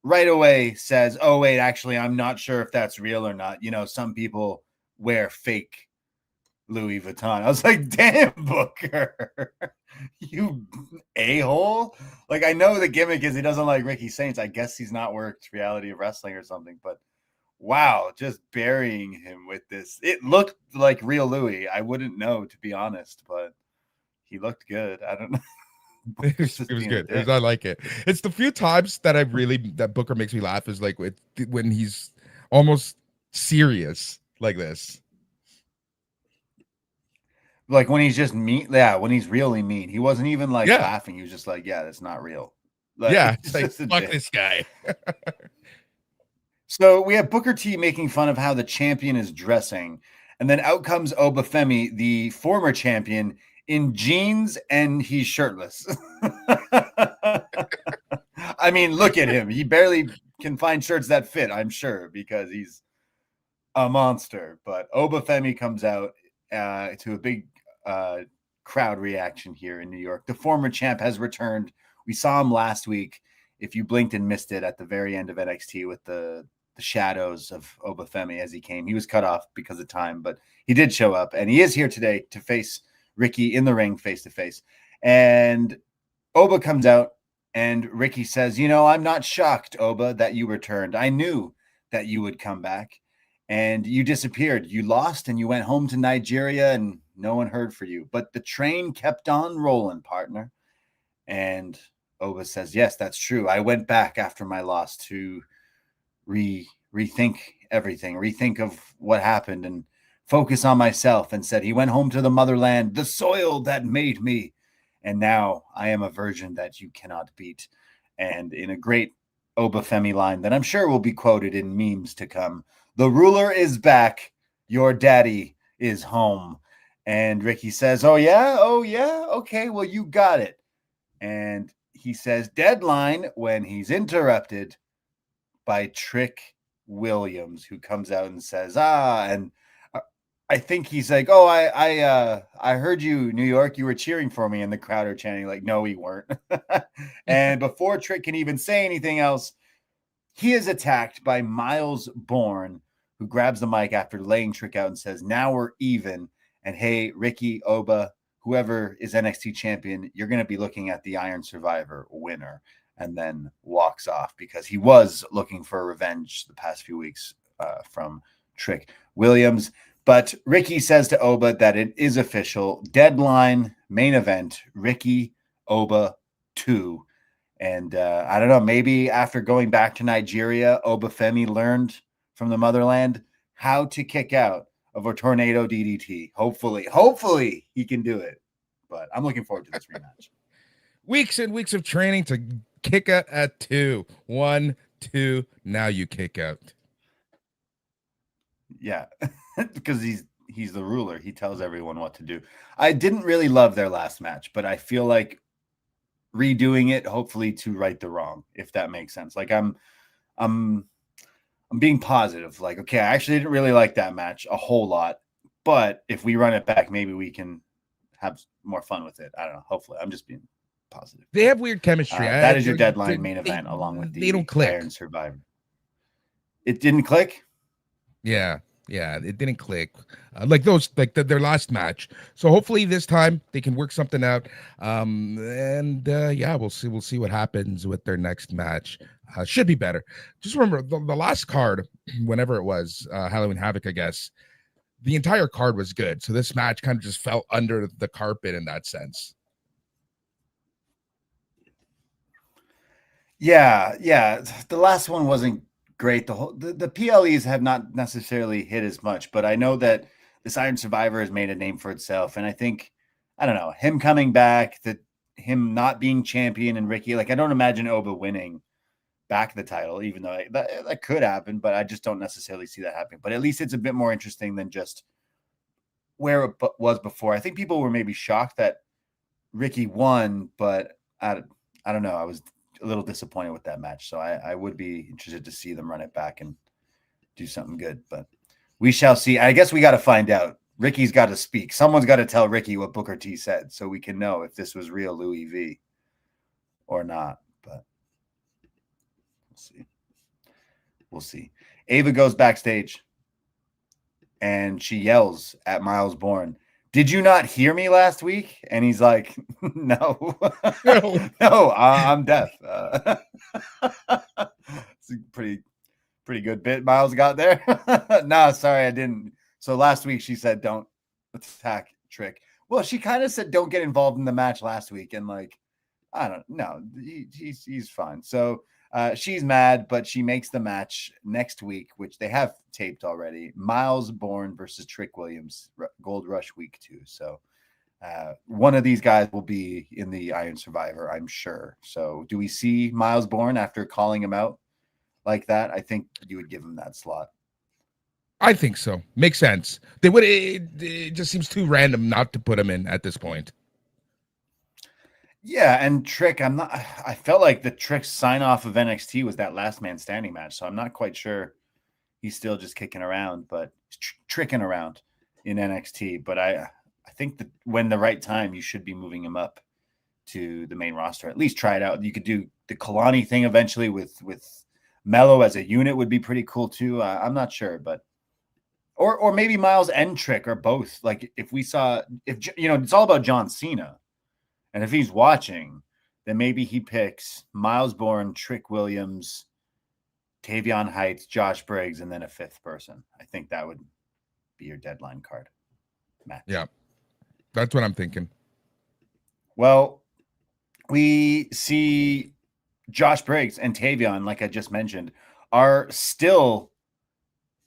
C: right away says, "Oh, wait, actually, I'm not sure if that's real or not. You know, some people wear fake Louis Vuitton." I was like, damn, Booker, you a-hole. Like, I know the gimmick is he doesn't like Ricky Saints. I guess he's not worked Reality of Wrestling or something, but wow, just burying him with this. It looked like real Louis. I wouldn't know, to be honest, but he looked good. I don't know.
D: It was good. I like it. It's the few times that Booker makes me laugh is like when he's almost serious like this.
C: Like when he's just mean. Yeah, when he's really mean. He wasn't even like laughing. He was just like, yeah, that's not real. Like,
D: it's like, fuck this guy.
C: So we have Booker T making fun of how the champion is dressing. And then out comes Obafemi, the former champion, in jeans, and he's shirtless. I mean, look at him. He barely can find shirts that fit, I'm sure, because he's a monster. But Obafemi comes out to a big crowd reaction here in New York. The former champ has returned. We saw him last week. If you blinked and missed it, at the very end of NXT with the shadows of Obafemi as he came. He was cut off because of time, but he did show up, and he is here today to face Ricky in the ring face to face. And Oba comes out, and Ricky says, "You know, I'm not shocked, Oba, that you returned. I knew that you would come back, and you disappeared. You lost, and you went home to Nigeria, and no one heard for you. But the train kept on rolling, partner." And Oba says, "Yes, that's true. I went back after my loss to rethink everything, rethink of what happened, and focus on myself," and said he went home to the motherland, the soil that made me, and now I am a virgin that you cannot beat. And in a great Obafemi line that I'm sure will be quoted in memes to come, "The ruler is back, your daddy is home." And Ricky says, "Oh yeah, okay, well, you got it." And he says deadline when he's interrupted by Trick Williams, who comes out and says, and I think he's like, "Oh, I heard you, New York, you were cheering for me," and the crowd are chanting like, "No, we weren't." And before Trick can even say anything else, he is attacked by Miles Bourne, who grabs the mic after laying Trick out and says, "Now we're even. And hey, Ricky, Oba, whoever is NXT champion, you're going to be looking at the Iron Survivor winner," and then walks off because he was looking for revenge the past few weeks from Trick Williams. But Ricky says to Oba that it is official. Deadline main event, Ricky Oba 2. And I don't know, maybe after going back to Nigeria, Obafemi learned from the motherland how to kick out of a tornado DDT. Hopefully he can do it. But I'm looking forward to this rematch.
D: Weeks and weeks of training to kick out at 2. 1, 2. Now you kick out.
C: Yeah, because he's the ruler. He tells everyone what to do. I didn't really love their last match, but I feel like redoing it, hopefully to right the wrong, if that makes sense. Like I'm being positive. Like, okay, I actually didn't really like that match a whole lot, but if we run it back, maybe we can have more fun with it. I don't know. Hopefully, I'm just being positive.
D: They have weird chemistry.
C: That is your deadline main event, along with the
D: they don't click.
C: Iron Survivor. It didn't click.
D: Yeah, Yeah, it didn't click like their last match. So hopefully this time they can work something out. Yeah, we'll see what happens with their next match. Should be better. Just remember the last card, whenever it was Halloween Havoc, I guess the entire card was good. So this match kind of just fell under the carpet in that sense.
C: Yeah. The last one wasn't great. The PLEs have not necessarily hit as much, but I know that this Iron Survivor has made a name for itself. And I think, I don't know, him coming back, him not being champion and Ricky, like I don't imagine Oba winning back the title, even though that could happen, but I just don't necessarily see that happening. But at least it's a bit more interesting than just where it was before. I think people were maybe shocked that Ricky won, but I don't know. I was a little disappointed with that match. So I would be interested to see them run it back and do something good, but we shall see. I guess we got to find out. Ricky's got to speak. Someone's got to tell Ricky what Booker T said so we can know if this was real Louis V or not, but we'll see. Ava goes backstage and she yells at Miles Bourne, "Did you not hear me last week?" And he's like, no, I'm deaf. It's a pretty good bit Miles got there. No, sorry, I didn't. So last week she said, "Don't attack Trick." Well, she kind of said, "Don't get involved in the match" last week. And like, I don't know. He's fine. So she's mad, but she makes the match next week, which they have taped already. Miles Bourne versus Trick Williams, Gold Rush Week 2. So one of these guys will be in the Iron Survivor, I'm sure. So do we see Miles Bourne after calling him out like that? I think you would give him that slot.
D: I think so. Makes sense. They would. It just seems too random not to put him in at this point.
C: Yeah, and Trick, I felt like the Trick's sign off of NXT was that last man standing match, so I'm not quite sure he's still just kicking around, but tricking around in NXT. But I think that when the right time, you should be moving him up to the main roster. At least try it out. You could do the Kalani thing eventually with Mello as a unit would be pretty cool too. I'm not sure, but or maybe Miles and Trick or both. Like if it's all about John Cena. And if he's watching, then maybe he picks Miles Bourne, Trick Williams, Tavion Heights, Josh Briggs, and then a fifth person. I think that would be your deadline card match.
D: Yeah, that's what I'm thinking.
C: Well, we see Josh Briggs and Tavion, like I just mentioned, are still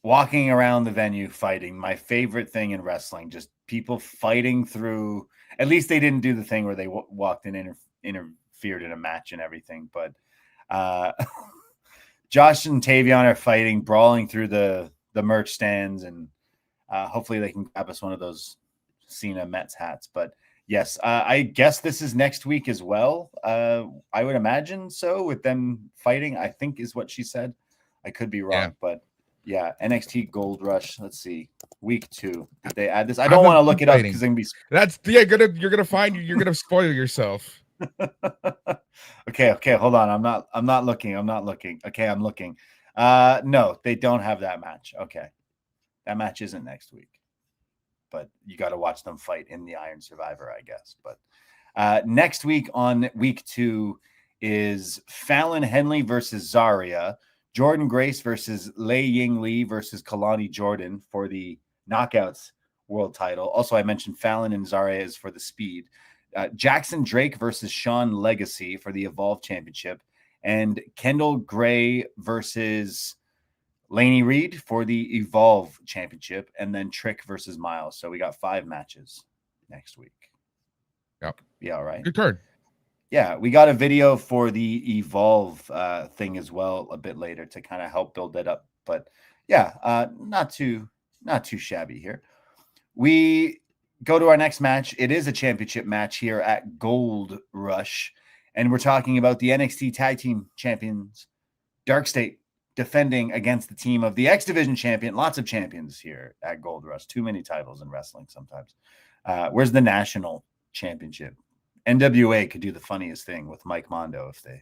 C: walking around the venue fighting. My favorite thing in wrestling, just people fighting through. At least they didn't do the thing where they walked in, interfered in a match and everything. But Josh and Tavion are fighting, brawling through the merch stands, and hopefully they can grab us one of those Cena Mets hats. But yes, I guess this is next week as well. I would imagine so, with them fighting, I think is what she said. I could be wrong, but yeah, NXT Gold Rush. Let's see, week 2. Did they add this? I don't want to look it up because
D: you're gonna spoil yourself.
C: Okay, hold on. I'm not looking. Okay, I'm looking. No, they don't have that match. Okay, that match isn't next week, but you got to watch them fight in the Iron Survivor, I guess. But next week on week 2 is Fallon Henley versus Zarya. Jordan Grace versus Lei Ying Lee versus Kalani Jordan for the Knockouts World title. Also, I mentioned Fallon and Zarya is for the Speed. Jackson Drake versus Sean Legacy for the Evolve Championship. And Kendall Gray versus Laney Reed for the Evolve Championship. And then Trick versus Miles. So we got 5 matches next week.
D: Yep.
C: Yeah, all right.
D: Good turn.
C: Yeah, we got a video for the Evolve thing as well a bit later to kind of help build that up. But yeah, not too shabby here. We go to our next match. It is a championship match here at Gold Rush, and we're talking about the NXT Tag Team Champions, DarkState, defending against the team of the X Division champion. Lots of champions here at Gold Rush. Too many titles in wrestling sometimes. Where's the national championship? NWA could do the funniest thing with Mike Mondo if they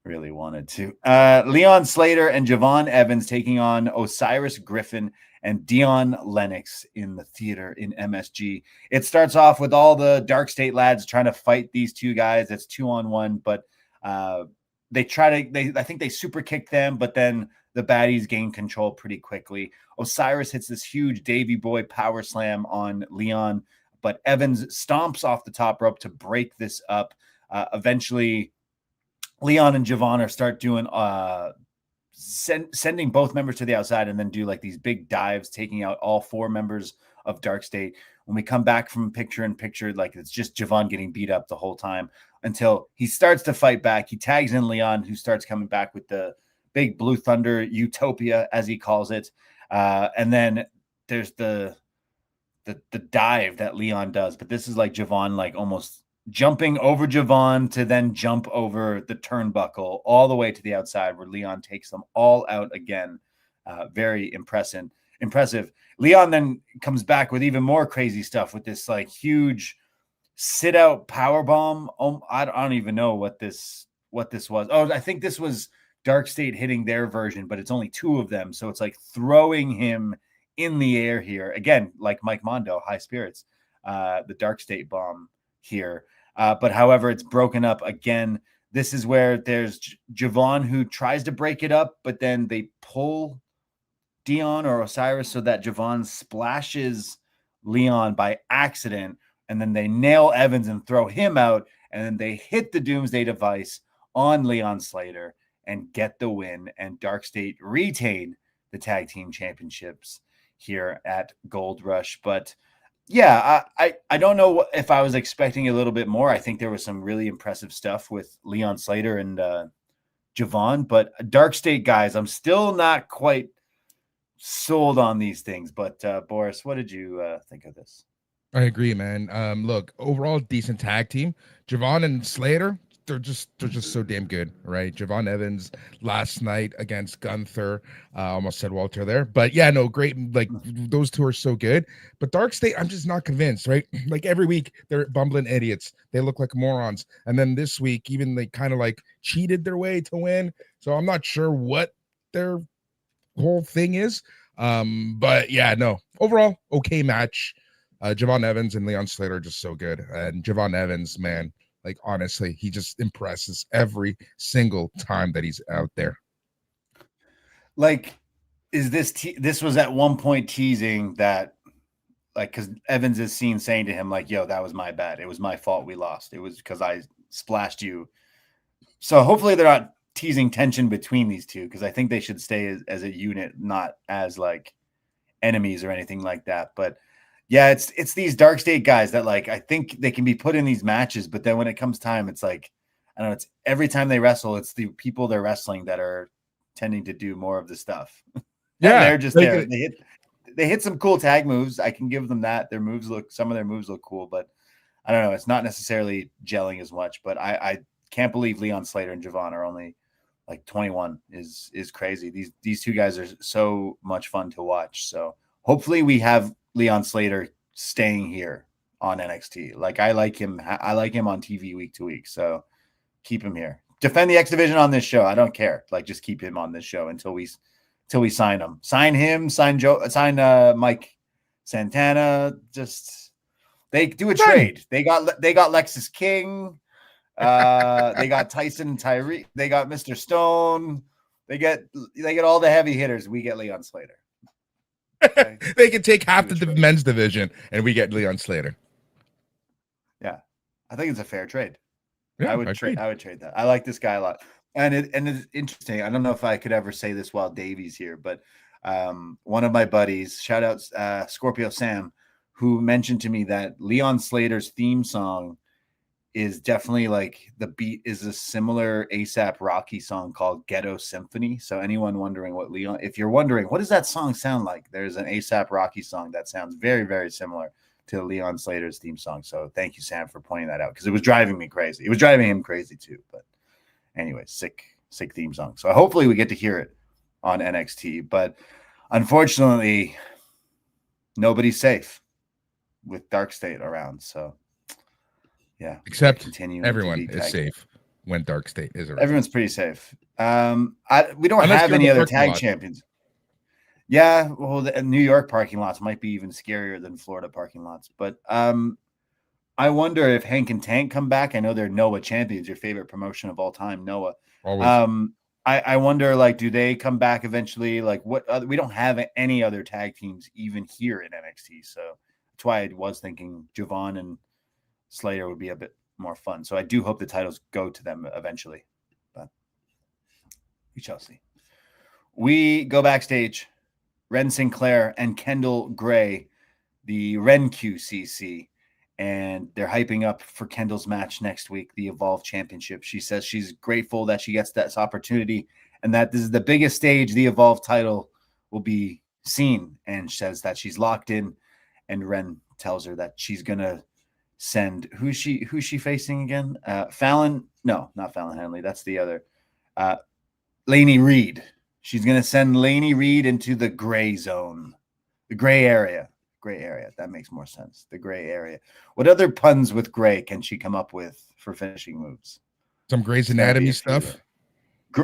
C: really wanted to. Leon Slater and Javon Evans taking on Osiris Griffin and Dion Lennox in the theater in MSG. It starts off with all the DarkState lads trying to fight these two guys. It's 2-on-1, but I think they super kick them, but then the baddies gain control pretty quickly. Osiris hits this huge Davey Boy power slam on Leon, but Evans stomps off the top rope to break this up. Eventually, Leon and Javon start doing sending both members to the outside and then do like these big dives, taking out all 4 members of DarkState. When we come back from picture in picture, like it's just Javon getting beat up the whole time until he starts to fight back. He tags in Leon, who starts coming back with the big Blue Thunder Utopia, as he calls it. And then there's the dive that Leon does, but this is like Javon, like almost jumping over Javon to then jump over the turnbuckle all the way to the outside, where Leon takes them all out again. Very impressive. Leon then comes back with even more crazy stuff with this like huge sit out power bomb. I don't even know what this was. Oh, I think this was DarkState hitting their version, but it's only 2 of them, so it's like throwing him in the air here again, like Mike Mondo, high spirits. The DarkState bomb here. But however, it's broken up again. This is where there's Javon, who tries to break it up, but then they pull Dion or Osiris so that Javon splashes Leon by accident, and then they nail Evans and throw him out, and then they hit the Doomsday Device on Leon Slater and get the win, and DarkState retain the tag team championships here at Gold Rush. But yeah, I don't know if I was expecting a little bit more. I think there was some really impressive stuff with Leon Slater and Javon, but DarkState guys, I'm still not quite sold on these things. But Boris, what did you think of this?
D: I agree, man. Look, overall decent tag team. Javon and Slater, they're just so damn good, right? Javon Evans last night against Gunther, almost said Walter there, but yeah, no, great. Like those 2 are so good. But DarkState, I'm just not convinced, right? Like every week they're bumbling idiots. They look like morons, and then this week even they kind of like cheated their way to win. So I'm not sure what their whole thing is. But yeah, no, overall okay match. Javon Evans and Leon Slater are just so good, and Javon Evans, man. Like, honestly, he just impresses every single time that he's out there.
C: Like, is this was at one point teasing that, like, because Evans is seen saying to him, like, yo, that was my bad. It was my fault we lost. It was because I splashed you. So hopefully they're not teasing tension between these two, because I think they should stay as a unit, not as, like, enemies or anything like that. But yeah, it's these DarkState guys that, like, I think they can be put in these matches, but then when it comes time, it's like, I don't know, it's every time they wrestle, it's the people they're wrestling that are tending to do more of the stuff. Yeah, they're just there. They hit some cool tag moves. I can give them that. Some of their moves look cool, but I don't know. It's not necessarily gelling as much. But I can't believe Leon Slater and Javon are only like 21 is crazy. These 2 guys are so much fun to watch. So hopefully we have Leon Slater staying here on NXT. Like I like him on TV week to week. So keep him here. Defend the X Division on this show. I don't care. Like just keep him on this show until we sign him. Sign him. Sign Mike Santana. Just they do a trade. They got Lexus King. They got Tyson and Tyree. They got Mr. Stone. They get all the heavy hitters. We get Leon Slater. Okay.
D: They can take half the men's division, and we get Leon Slater.
C: Yeah, I think it's a fair trade.
D: Yeah,
C: I would trade that. I like this guy a lot, and it's interesting. I don't know if I could ever say this while Davey's here, but one of my buddies, shout out Scorpio Sam, who mentioned to me that Leon Slater's theme song is definitely like the beat is a similar ASAP Rocky song called Ghetto Symphony. So anyone wondering if you're wondering, what does that song sound like? There's an ASAP Rocky song that sounds very, very similar to Leon Slater's theme song. So thank you, Sam, for pointing that out, because it was driving me crazy. It was driving him crazy too. But anyway, sick theme song. So hopefully we get to hear it on NXT. But unfortunately, nobody's safe with DarkState around. So yeah,
D: except everyone is safe when DarkState is around.
C: Everyone's pretty safe. We don't have any other tag champions. Yeah, well, the New York parking lots might be even scarier than Florida parking lots. But I wonder if Hank and Tank come back. I know they're Noah champions, your favorite promotion of all time, Noah.
D: Always.
C: I wonder, like, do they come back eventually? Like, what we don't have any other tag teams even here in NXT, so that's why I was thinking Javon and Slater would be a bit more fun. So I do hope the titles go to them eventually, but we shall see. We go backstage. Ren Sinclair and Kendall Gray, the Ren QCC, and they're hyping up for Kendall's match next week, the Evolve Championship. She says she's grateful that she gets this opportunity and that this is the biggest stage the Evolve title will be seen, and says that she's locked in. And Ren tells her that she's gonna send who's she facing again? Fallon? No, not Fallon Henley. That's the other. Lainey Reed. She's going to send Lainey Reed into the gray zone, the gray area. Gray area. That makes more sense. The gray area. What other puns with gray can she come up with for finishing moves?
D: Some Grey's Anatomy stuff.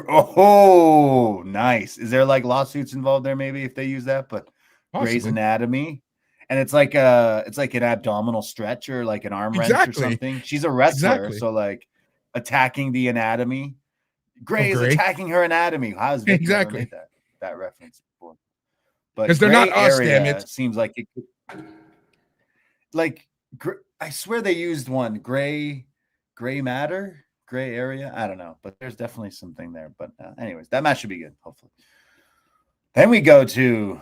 C: Oh, nice. Is there like lawsuits involved there? Maybe if they use that, but
D: Possibly.
C: Grey's Anatomy, and it's like an abdominal stretch or like an arm wrench or something. She's a wrestler, so like attacking the anatomy. Gray is attacking her anatomy. How's Vicky ever made that reference before? But because
D: they're not us, damn it.
C: Seems like it could, like, I swear they used one gray matter, gray area. I don't know, but there's definitely something there. But anyways, that match should be good, hopefully. Then we go to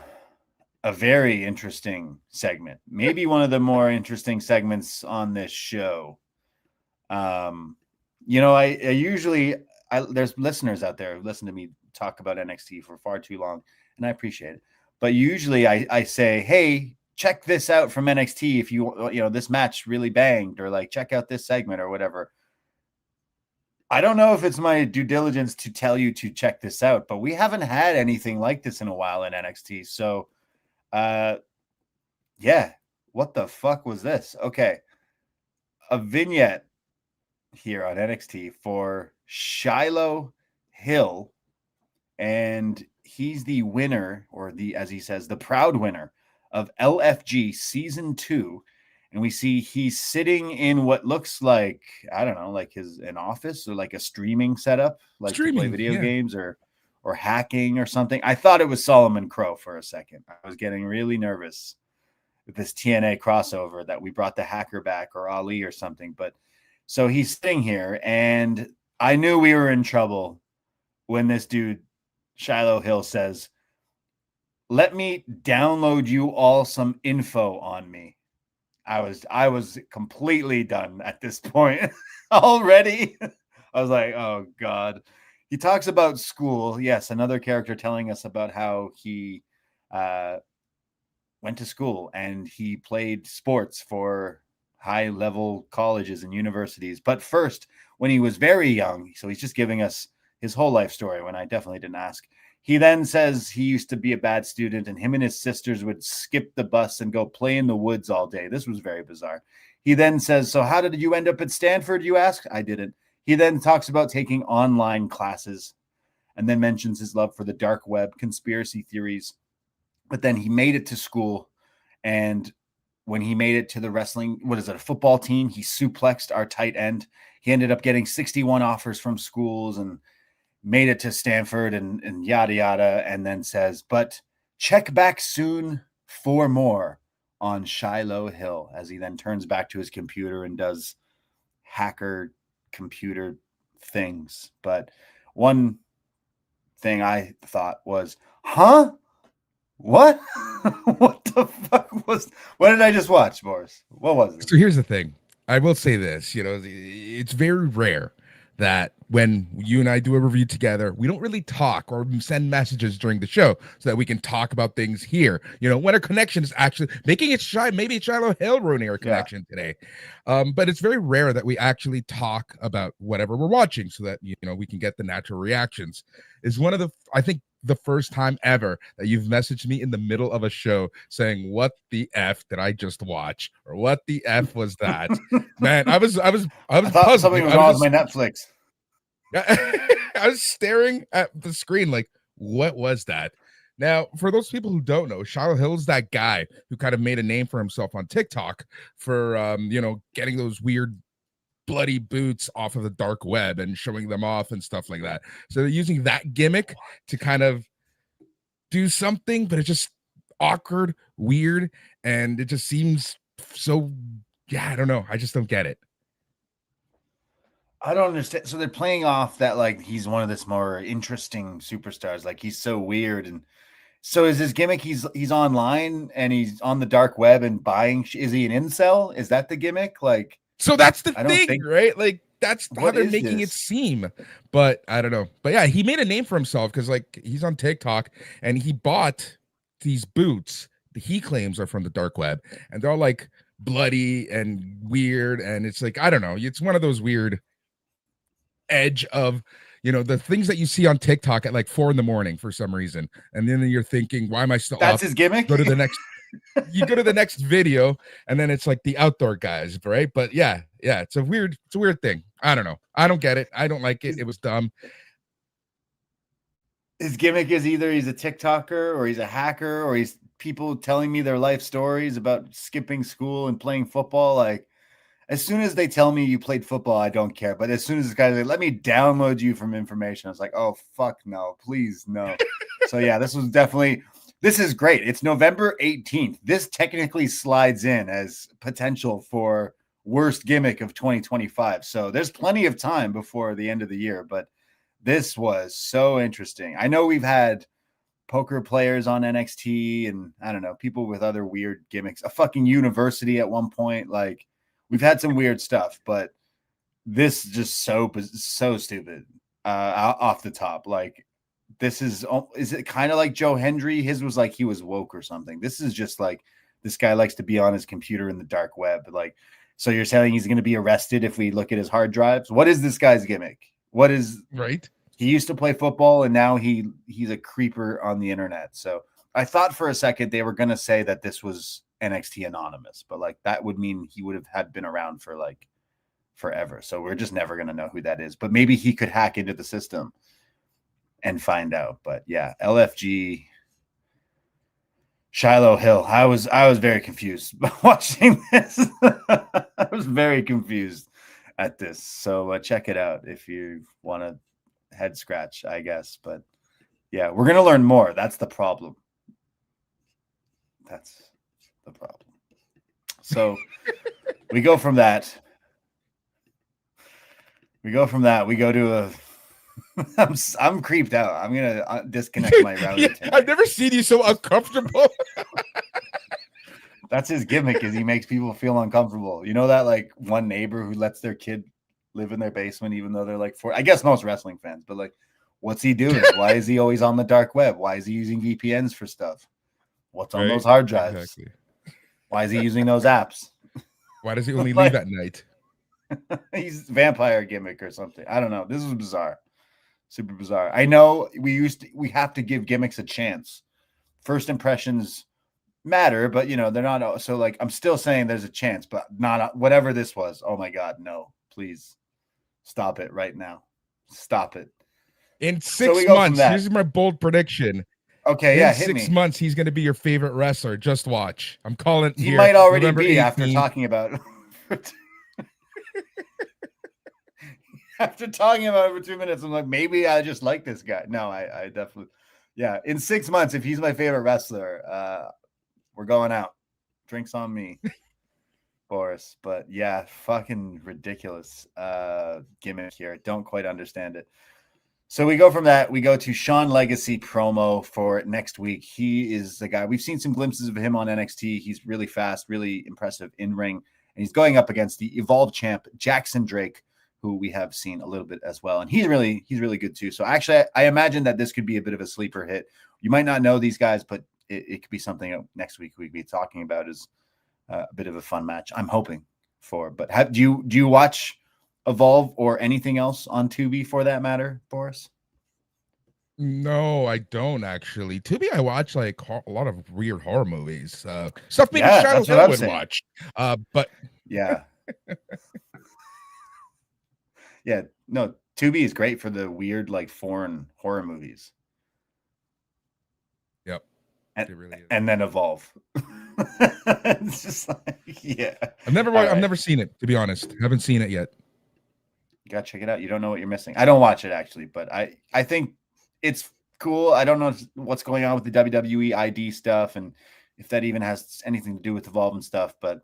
C: a very interesting segment, maybe one of the more interesting segments on this show. You know, I usually. There's listeners out there who listen to me talk about NXT for far too long, and I appreciate it. But usually I say, hey, check this out from NXT if you know, this match really banged, or like check out this segment or whatever. I don't know if it's my due diligence to tell you to check this out, but we haven't had anything like this in a while in NXT. So, yeah, what the fuck was this? Okay, a vignette here on NXT for Shiloh Hill, and he's the winner, or as he says, the proud winner of LFG Season 2. And we see he's sitting in what looks like, I don't know, like an office or like a streaming setup, like to play video games or hacking or something. I thought it was Solomon Crow for a second. I was getting really nervous with this TNA crossover that we brought the hacker back, or Ali or something. But so he's sitting here, and I knew we were in trouble when this dude, Shiloh Hill, says, let me download you all some info on me. I was completely done at this point already. I was like, oh God. He talks about school. Yes, another character telling us about how he went to school and he played sports for high-level colleges and universities. But first, when he was very young, so he's just giving us his whole life story when I definitely didn't ask. He then says he used to be a bad student, and him and his sisters would skip the bus and go play in the woods all day. This was very bizarre. He then says, so how did you end up at Stanford, you ask? I didn't. He then talks about taking online classes and then mentions his love for the dark web, conspiracy theories. But then he made it to school, and when he made it to the wrestling, a football team, he suplexed our tight end. He ended up getting 61 offers from schools and made it to Stanford and yada, yada. And then says, but check back soon for more on Shiloh Hill, as he then turns back to his computer and does hacker computer things. But one thing I thought was, huh? What? What the fuck was? What did I just watch, Boris? What was it?
D: So here's the thing. I will say this. You know, it's very rare that when you and I do a review together, we don't really talk or send messages during the show so that we can talk about things here. You know, when our connection is actually making it shy, maybe it's Shiloh Hill ruining our connection today. But it's very rare that we actually talk about whatever we're watching so that, you know, we can get the natural reactions. Is one of the, I think, the first time ever that you've messaged me in the middle of a show saying, what the F did I just watch? Or what the F was that? Man, I was
C: I thought
D: puzzled.
C: Something was wrong with my Netflix.
D: I was staring at the screen like, what was that? Now, for those people who don't know, Shiloh Hill's that guy who kind of made a name for himself on TikTok for, getting those weird bloody boots off of the dark web and showing them off and stuff like that. So they're using that gimmick to kind of do something, but it's just awkward, weird, and it just seems so, yeah, I don't know. I just don't get it.
C: I don't understand. So they're playing off that like he's one of this more interesting superstars. Like he's so weird. And so is his gimmick he's online and he's on the dark web and buying? Is he an incel? Is that the gimmick? Like,
D: so that's the
C: I don't
D: thing,
C: think,
D: right? Like that's how
C: what
D: they're
C: is
D: making it
C: this?
D: seem. But I don't know. But yeah, he made a name for himself because like he's on TikTok and he bought these boots that he claims are from the dark web, and they're all like bloody and weird. And it's like, I don't know. It's one of those weird edge of the things that you see on TikTok at like 4 a.m. for some reason, and then you're thinking, why am I still
C: That's
D: up?
C: his gimmick.
D: Go to the next. You go to the next video, and then it's like the outdoor guys, right? But yeah, it's a weird thing. I don't know. I don't get it. I don't like it. It was dumb.
C: His gimmick is either he's a TikToker or he's a hacker or he's people telling me their life stories about skipping school and playing football. Like, as soon as they tell me you played football, I don't care. But as soon as this guy's like, let me download you from information, I was like, oh, fuck no, please no. So yeah, this is great. It's November 18th. This technically slides in as potential for worst gimmick of 2025. So there's plenty of time before the end of the year, but this was so interesting. I know we've had poker players on NXT and I don't know, people with other weird gimmicks, a fucking university at one point. Like, we've had some weird stuff, but this is just so stupid off the top. Like, this is it kind of like Joe Hendry? His was like he was woke or something. This is just like this guy likes to be on his computer in the dark web. Like, so you're saying he's going to be arrested if we look at his hard drives? What is this guy's gimmick? What is
D: right?
C: He used to play football and now he's a creeper on the internet. So I thought for a second they were going to say that this was NXT anonymous, but like that would mean he would have had been around for like forever. So we're just never going to know who that is, but maybe he could hack into the system and find out. But yeah, LFG Shiloh Hill. I was very confused watching this. I was very confused at this. So check it out if you want to head scratch, I guess. But yeah, we're going to learn more. That's the problem. So we go from that. We go to a I'm creeped out. I'm gonna disconnect my router.
D: I've never seen you so uncomfortable.
C: That's his gimmick, is he makes people feel uncomfortable. You know that like one neighbor who lets their kid live in their basement even though they're like 4. I guess most wrestling fans, but like, what's he doing? Why is he always on the dark web? Why is he using VPNs for stuff? What's on those hard drives? Exactly. Why is he using those apps?
D: Why does he only leave at night?
C: He's vampire gimmick or something. I don't know. This is bizarre. Super bizarre. I know we have to give gimmicks a chance. First impressions matter, but they're not. So like, I'm still saying there's a chance, but not whatever this was. Oh my God, no, please stop it right now. Stop it.
D: In 6 months, here's my bold prediction.
C: Okay,
D: in 6 months, he's going to be your favorite wrestler. Just watch. I'm calling it.
C: He might already be 18th. After talking about it. After talking about it for 2 minutes, I'm like, maybe I just like this guy. No, I definitely, yeah. In 6 months, if he's my favorite wrestler, we're going out. Drinks on me, Boris. But yeah, fucking ridiculous gimmick here. Don't quite understand it. So we go from that. We go to Sean Legacy promo for next week. He is the guy. We've seen some glimpses of him on NXT. He's really fast, really impressive in ring, and he's going up against the Evolve champ Jackson Drake, who we have seen a little bit as well. And he's really good too. So actually, I imagine that this could be a bit of a sleeper hit. You might not know these guys, but it could be something next week we could be talking about as a bit of a fun match. I'm hoping for. But do you watch Evolve or anything else on Tubi for that matter, Boris?
D: No, I don't actually. Tubi, I watch like a lot of weird horror movies. Stuff maybe Shadow Hill would watch. But
C: yeah. Yeah, no, Tubi is great for the weird, like foreign horror movies. and,
D: It really is.
C: and then Evolve. It's just like, yeah.
D: I've never seen it, to be honest. Haven't seen it yet.
C: You gotta check it out. You don't know what you're missing. I don't watch it actually, but I think it's cool. I don't know what's going on with the WWE ID stuff and if that even has anything to do with Evolve and stuff, but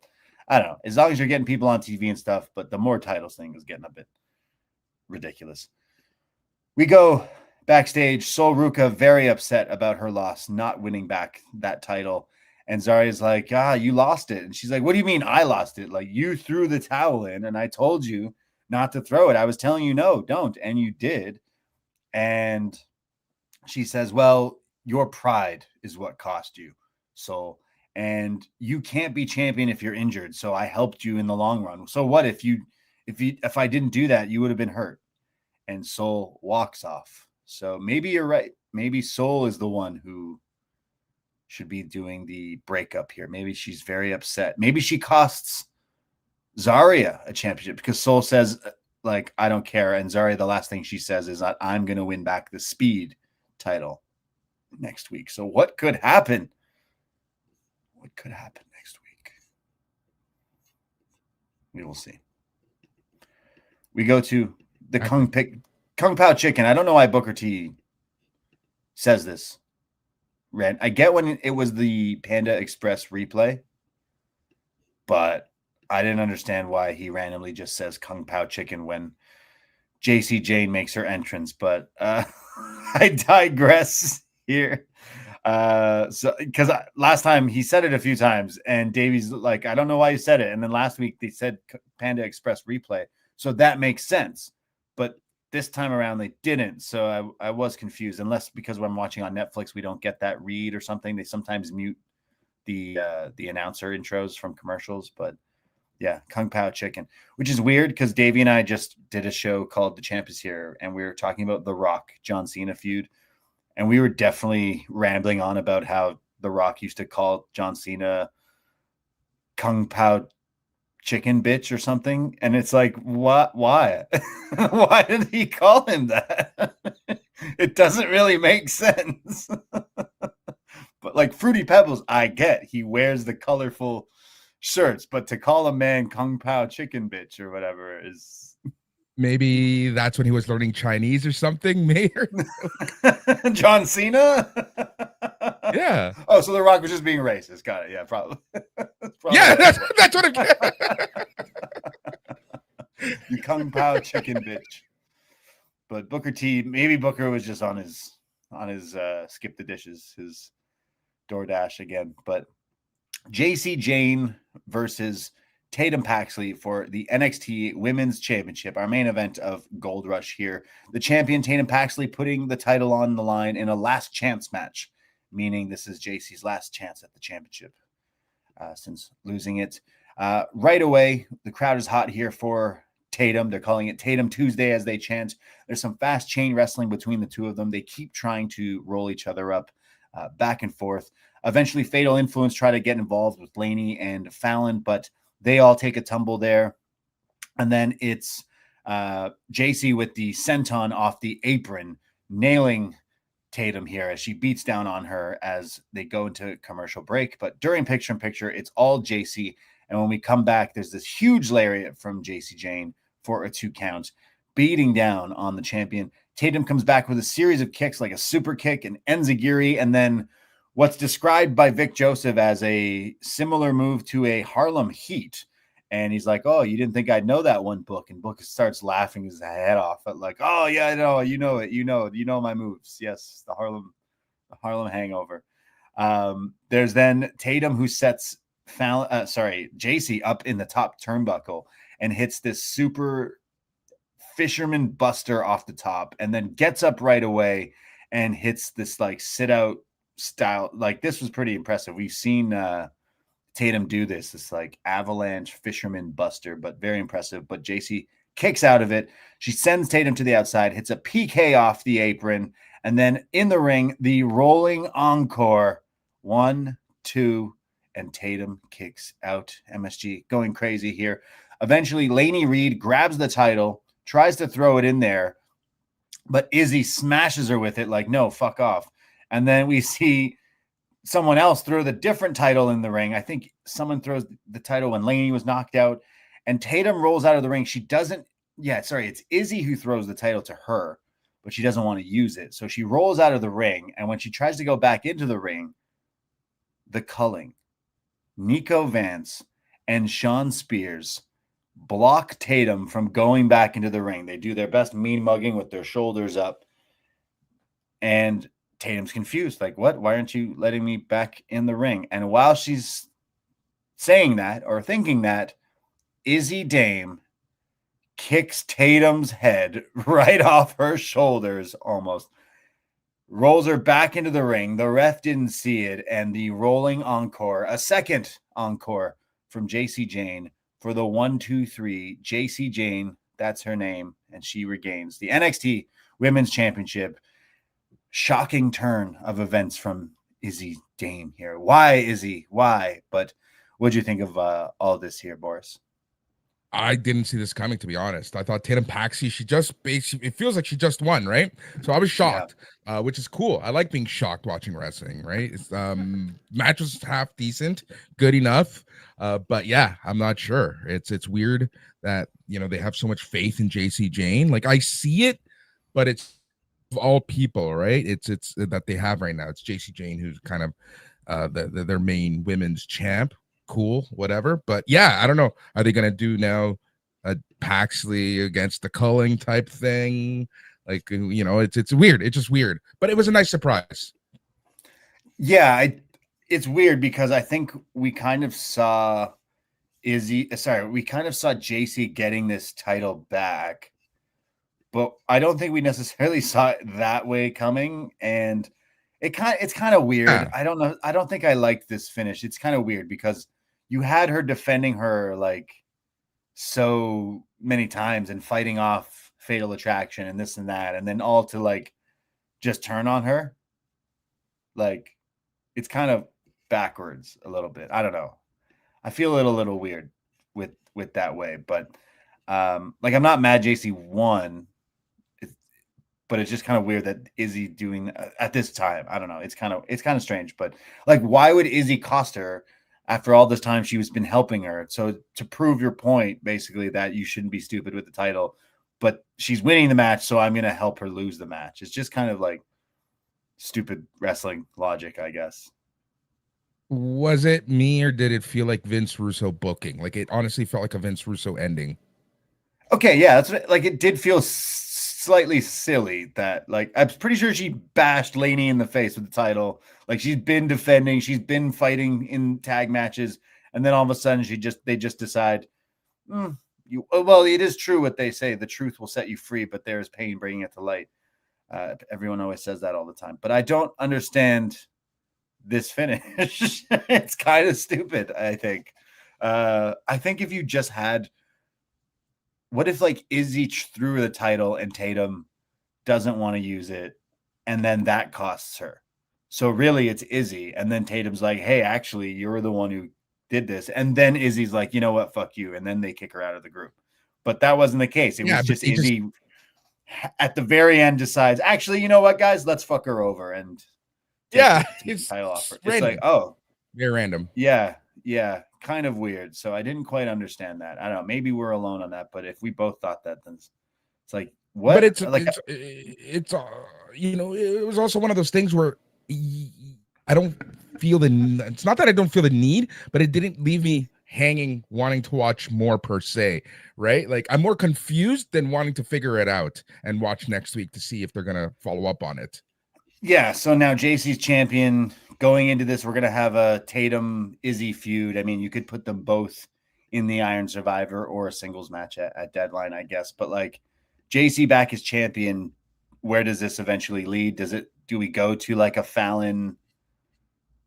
C: I don't know. As long as you're getting people on TV and stuff, but the more titles thing is getting a bit ridiculous. We go backstage. Sol Ruca very upset about her loss, not winning back that title. And Zaria's like, you lost it. And she's like, what do you mean I lost it? Like, you threw the towel in and I told you not to throw it. I was telling you, no, don't. And you did. And she says, well, your pride is what cost you, Sol. And you can't be champion if you're injured. So I helped you in the long run. So what if I didn't do that, you would have been hurt. And Sol walks off. So maybe you're right. Maybe Sol is the one who should be doing the breakup here. Maybe she's very upset. Maybe she costs Zaria a championship because Sol says, like, I don't care. And Zaria, the last thing she says is that I'm going to win back the speed title next week. So what could happen? What could happen next week? We will see. We go to the Kung Pao chicken. I don't know why Booker T says this. Red. I get when it was the Panda Express replay, but I didn't understand why he randomly just says Kung Pao chicken when Jacy Jayne makes her entrance. But I digress here. So because last time he said it a few times, and Davey's like, I don't know why you said it. And then last week they said Panda Express replay, so that makes sense. But this time around they didn't, so I was confused. Unless because when I'm watching on Netflix, we don't get that read or something. They sometimes mute the announcer intros from commercials. But yeah, Kung Pao chicken, which is weird because Davey and I just did a show called The Champ Is Here, and we were talking about the Rock John Cena feud. And we were definitely rambling on about how The Rock used to call John Cena Kung Pao chicken bitch or something. And it's like, what? Why? Why did he call him that? It doesn't really make sense. But like Fruity Pebbles, I get. He wears the colorful shirts. But to call a man Kung Pao chicken bitch or whatever is...
D: Maybe that's when he was learning Chinese or something. Maybe
C: John Cena.
D: Yeah.
C: Oh, so The Rock was just being racist. Got it. Yeah, probably.
D: Yeah, that's what it.
C: You Kung Pao chicken bitch. But Booker T, maybe Booker was just on his skip the dishes, his DoorDash again. But Jacy Jayne versus Tatum Paxley for the NXT Women's Championship, our main event of Gold Rush here. The champion, Tatum Paxley, putting the title on the line in a last chance match, meaning this is Jacy's last chance at the championship since losing it. Right away, the crowd is hot here for Tatum. They're calling it Tatum Tuesday as they chant. There's some fast chain wrestling between the two of them. They keep trying to roll each other up back and forth. Eventually, Fatal Influence try to get involved with Blaney and Fallon, but they all take a tumble there. And then it's Jacy with the senton off the apron, nailing Tatum here as she beats down on her as they go into commercial break. But during picture-in-picture, it's all Jacy. And when we come back, there's this huge lariat from Jacy Jayne for a 2 count, beating down on the champion. Tatum comes back with a series of kicks, like a super kick, an enziguri, and then what's described by Vic Joseph as a similar move to a Harlem Heat. And he's like, oh, you didn't think I'd know that one, Book? And Book starts laughing his head off at like, oh, yeah, I know. You know it. You know my moves. Yes, the Harlem Hangover. There's then Tatum who sets Jacy up in the top turnbuckle and hits this super fisherman buster off the top and then gets up right away and hits this like sit out style. Like this was pretty impressive. We've seen Tatum do this like avalanche fisherman buster, but very impressive. But Jacy kicks out of it. She sends Tatum to the outside, hits a PK off the apron, and then in the ring, the rolling encore. 1, 2, and Tatum kicks out. MSG going crazy here. Eventually, Lainey Reed grabs the title, tries to throw it in there, but Izzy smashes her with it like, no, fuck off. And then we see someone else throw the different title in the ring. I think someone throws the title when Laney was knocked out, and Tatum rolls out of the ring. She doesn't. Yeah, sorry, it's Izzy who throws the title to her, but she doesn't want to use it. So she rolls out of the ring, and when she tries to go back into the ring, the culling, Nico Vance and Sean Spears block Tatum from going back into the ring. They do their best mean mugging with their shoulders up, and Tatum's confused. Like, what? Why aren't you letting me back in the ring? And while she's saying that or thinking that, Izzy Dame kicks Tatum's head right off her shoulders almost, rolls her back into the ring. The ref didn't see it, and the rolling encore, a second encore from Jacy Jayne for the 1, 2, 3. Jacy Jayne, that's her name, and she regains the NXT Women's Championship. Shocking turn of events from Izzy Dame here. Why, Izzy? Why? But what'd you think of all this here, Boris?
D: I didn't see this coming, to be honest. I thought Tatum Paxley, she just basically, it feels like she just won, right? So I was shocked, which is cool. I like being shocked watching wrestling, right? It's match was half decent, good enough. But yeah, I'm not sure. It's weird that, you know, they have so much faith in Jacy Jayne. Like, I see it, but it's of all people, right? It's that they have right now. It's Jacy Jayne, who's kind of their main women's champ. Cool, whatever. But yeah, I don't know. Are they gonna do now a Paxley against the culling type thing? Like, you know, it's weird. It's just weird. But it was a nice surprise.
C: Yeah, it's weird because I think we kind of saw Jacy getting this title back, but I don't think we necessarily saw it that way coming. And it's kind of weird.
D: Yeah.
C: I don't know. I don't think I like this finish. It's kind of weird because you had her defending her like so many times and fighting off Fatal Attraction and this and that, and then all to like just turn on her. Like, it's kind of backwards a little bit. I don't know. I feel a little weird with that way, but like, I'm not mad Jacy won, but it's just kind of weird that Izzy doing at this time. I don't know. It's kind of strange, but like, why would Izzy cost her after all this time she was been helping her? So to prove your point, basically, that you shouldn't be stupid with the title, but she's winning the match, so I'm going to help her lose the match. It's just kind of like stupid wrestling logic, I guess.
D: Was it me, or did it feel like Vince Russo booking? Like, it honestly felt like a Vince Russo ending.
C: Okay, yeah, that's what, like, it did feel slightly silly that, like, I'm pretty sure she bashed Laney in the face with the title. Like, she's been defending, she's been fighting in tag matches, and then all of a sudden they just decide, well, it is true what they say, the truth will set you free, but there is pain bringing it to light. Everyone always says that all the time, but I don't understand this finish. It's kind of stupid, I think. I think if you just had, what if like Izzy threw the title and Tatum doesn't want to use it, and then that costs her? So really it's Izzy, and then Tatum's like, hey, actually, you're the one who did this. And then Izzy's like, you know what, fuck you. And then they kick her out of the group. But that wasn't the case. It was just Izzy at the very end decides, actually, you know what, guys, let's fuck her over. And
D: it's
C: title offer. It's
D: random.
C: like, oh,
D: very random.
C: Yeah, kind of weird. So I didn't quite understand that. I don't know. Maybe we're alone on that. But if we both thought that, then it's like, what?
D: But it's you know, it was also one of those things where I don't feel it's not that I don't feel the need, but it didn't leave me hanging, wanting to watch more per se, right? Like, I'm more confused than wanting to figure it out and watch next week to see if they're gonna follow up on it.
C: Yeah, so now Jacy's champion. Going into this, we're going to have a Tatum-Izzy feud. I mean, you could put them both in the Iron Survivor or a singles match at Deadline, I guess. But, like, Jacy back as champion, where does this eventually lead? Do we go to, like, a Fallon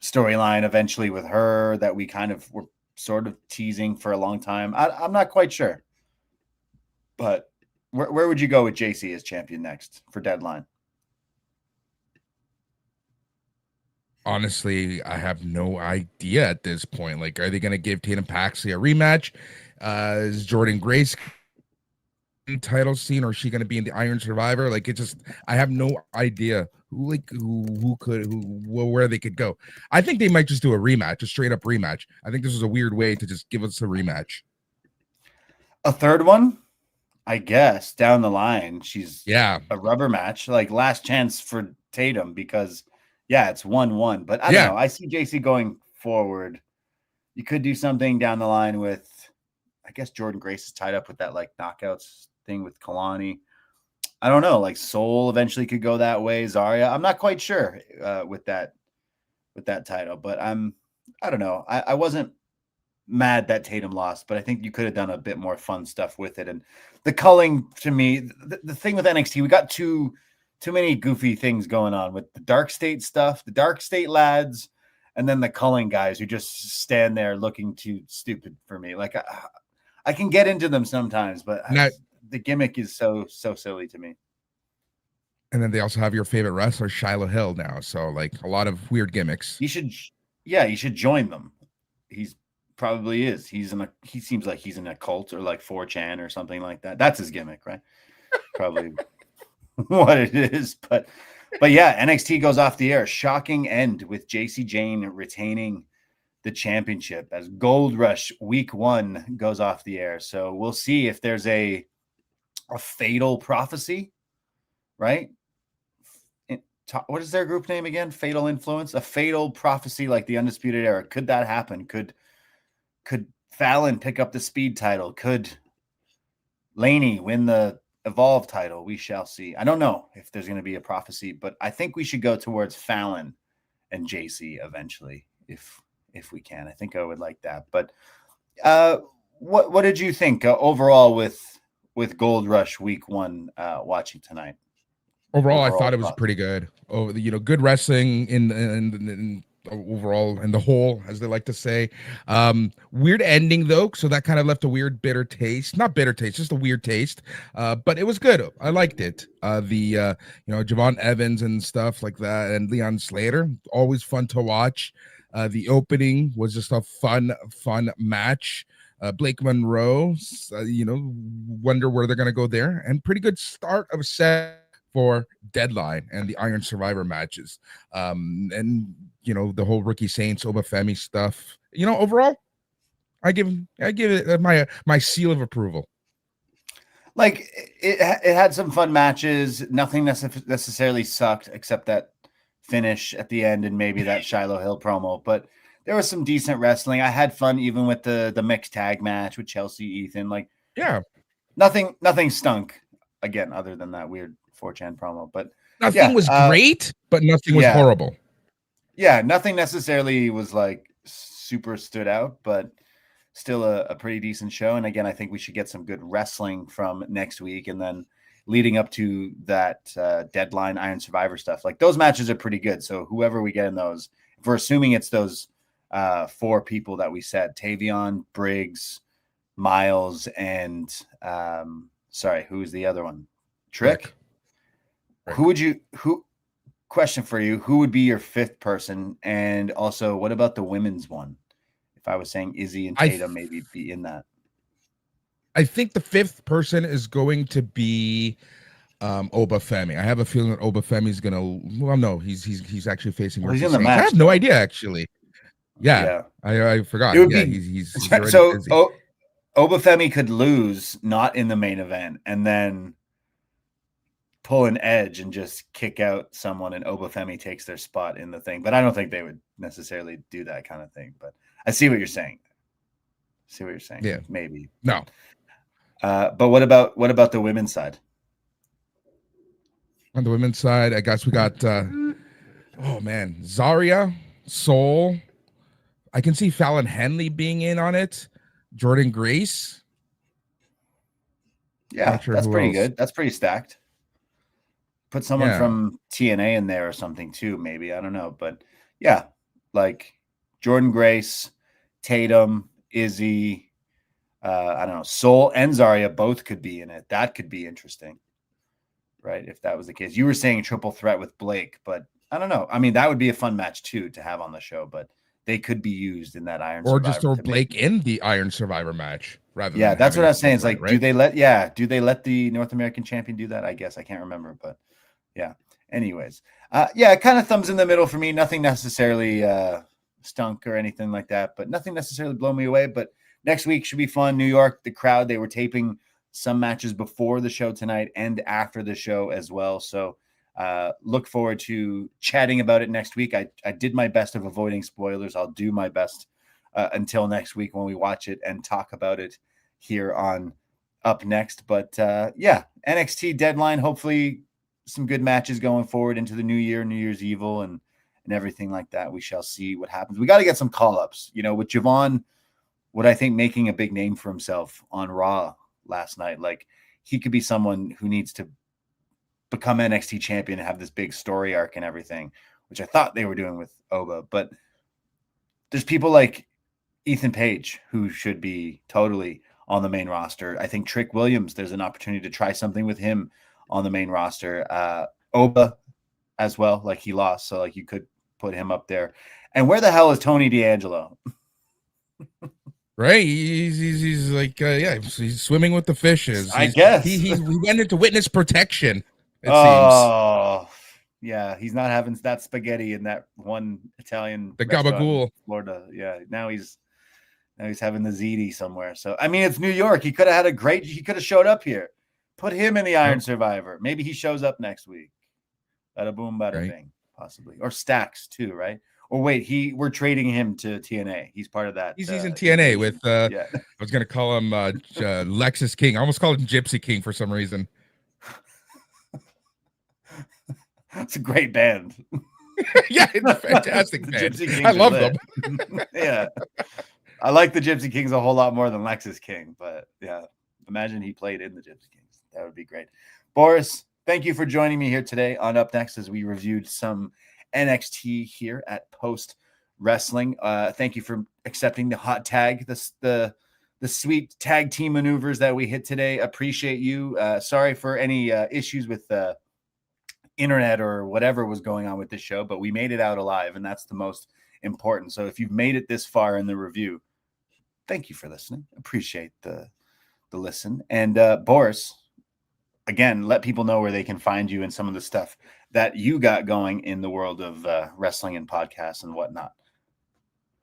C: storyline eventually with her that we kind of were sort of teasing for a long time? I'm not quite sure. But where would you go with Jacy as champion next for Deadline?
D: Honestly, I have no idea at this point. Like, are they going to give Tatum Paxley a rematch? Is Jordan Grace title scene, or is she going to be in the Iron Survivor? Like, it just, I have no idea where they could go. I think they might just do a rematch, a straight up rematch. I think this is a weird way to just give us a rematch.
C: A third one, I guess, down the line. She's a rubber match, like last chance for Tatum, because it's 1-1. But I don't know. I see Jacy going forward. You could do something down the line with, I guess Jordynne Grace is tied up with that like knockouts thing with Kalani. I don't know. Like Soul eventually could go that way. Zarya, I'm not quite sure with that title, but I don't know. I wasn't mad that Tatum lost, but I think you could have done a bit more fun stuff with it. And the culling, to me, the thing with NXT, we got too many goofy things going on with the DarkState stuff, the DarkState lads, and then the culling guys who just stand there looking too stupid for me. Like I can get into them sometimes, but the gimmick is so silly to me.
D: And then they also have your favorite wrestler, Shiloh Hill, now. So like a lot of weird gimmicks.
C: You should join them. He's probably is. He seems like he's in a cult or like 4chan or something like that. That's his gimmick, right? Probably what it is. But yeah, NXT goes off the air. Shocking end with Jacy Jayne retaining the championship as Gold Rush Week 1 goes off the air. So we'll see if there's a fatal prophecy, right? What is their group name again? Fatal Influence? A fatal prophecy like the Undisputed Era. Could that happen? Could Fallon pick up the Speed title? Could Laney win the Evolve title? We shall see. I don't know if there's going to be a prophecy, but I think we should go towards Fallon and Jacy eventually, if we can. I think I would like that. But what did you think overall with Gold Rush Week 1 watching tonight?
D: Overall, I thought it was pretty good. Oh, good wrestling in overall in the whole, as they like to say. Weird ending though, so that kind of left a weird bitter taste. Not bitter taste, just a weird taste. But it was good. I liked it. Javon Evans and stuff like that, and Leon Slater, always fun to watch. The opening was just a fun match. Blake Monroe, wonder where they're gonna go there, and pretty good start of a set for Deadline and the Iron Survivor matches. And the whole Ricky Saints, Obafemi stuff. Overall, I give it my seal of approval.
C: Like it had some fun matches. Nothing necessarily sucked except that finish at the end and maybe that Shiloh Hill promo. But there was some decent wrestling. I had fun even with the mixed tag match with Chelsea Ethan. Like, nothing stunk again other than that weird 4chan promo. But
D: nothing was great, but nothing was horrible.
C: Yeah, nothing necessarily was like super stood out, but still a pretty decent show. And again, I think we should get some good wrestling from next week, and then leading up to that Deadline Iron Survivor stuff. Like those matches are pretty good. So whoever we get in those, if we're assuming it's those 4 people that we said, Tavion, Briggs, Miles, and who is the other one? Trick. Question for you, who would be your 5th person? And also, what about the women's one? If I was saying Izzy and Tatum maybe be in that.
D: I think the 5th person is going to be Obafemi. I have a feeling that Obafemi is gonna. Well, no, he's actually facing.
C: He's in the match.
D: I have no idea actually. Yeah. I forgot. He's
C: so Obafemi could lose, not in the main event, and then pull an edge and just kick out someone, and Obafemi takes their spot in the thing. But I don't think they would necessarily do that kind of thing. But I see what you're saying.
D: Yeah,
C: maybe.
D: No.
C: But what about the women's side?
D: On the women's side, I guess we got Zarya, Soul. I can see Fallon Henley being in on it. Jordynne Grace.
C: Yeah, that's pretty good. That's pretty stacked. Put someone from TNA in there or something too, maybe. I don't know. But yeah, like Jordynne Grace, Tatum, Izzy, I don't know, Soul and Zarya both could be in it. That could be interesting, right? If that was the case. You were saying triple threat with Blake, but I don't know. I mean, that would be a fun match too to have on the show. But they could be used in that Iron
D: Or
C: Survivor.
D: just throw Blake in the Iron Survivor match rather
C: Yeah,
D: than
C: that's what I was saying. It's
D: right,
C: like, do they let the North American champion do that? I guess I can't remember, but yeah. Anyways, yeah, kind of thumbs in the middle for me. Nothing necessarily stunk or anything like that, but nothing necessarily blow me away. But next week should be fun. New York, the crowd, they were taping some matches before the show tonight and after the show as well. So look forward to chatting about it next week. I did my best of avoiding spoilers. I'll do my best until next week when we watch it and talk about it here on Up Next. But yeah, NXT deadline, hopefully some good matches going forward into the new year, New Year's Evil and everything like that. We shall see what happens. We got to get some call-ups, you know, with Javon, what I think making a big name for himself on Raw last night. Like, he could be someone who needs to become NXT champion and have this big story arc and everything, which I thought they were doing with Oba. But there's people like Ethan Page who should be totally on the main roster. I think Trick Williams, there's an opportunity to try something with him on the main roster. Oba as well, like he lost, so like you could put him up there. And where the hell is Tony D'Angelo?
D: Right, he's like yeah, he's swimming with the fishes.
C: I guess
D: he went into witness protection. It
C: seems. Yeah, he's not having that spaghetti in that one Italian
D: the gabagool,
C: Florida. Yeah, now he's having the ziti somewhere. So I mean, it's New York. He could have showed up here. Put him in the Iron Survivor. Maybe he shows up next week. Bada boom, bada bing, possibly. Or Stacks too, right? Or wait, we're trading him to TNA. He's part of that.
D: He's in TNA with yeah. I was gonna call him Lexus King. I almost called him Gypsy King for some reason.
C: It's a great band.
D: Yeah, it's a fantastic band. I love them.
C: Yeah. I like the Gypsy Kings a whole lot more than Lexus King, but yeah, imagine he played in the Gypsy Kings. That would be great. Boris, thank you for joining me here today on Up Next as we reviewed some NXT here at Post Wrestling. Thank you for accepting the hot tag, the sweet tag team maneuvers that we hit today. Appreciate you. Sorry for any issues with internet or whatever was going on with this show, but we made it out alive, and that's the most important. So if you've made it this far in the review, thank you for listening. Appreciate the listen. And Boris, again, let people know where they can find you and some of the stuff that you got going in the world of wrestling and podcasts and whatnot.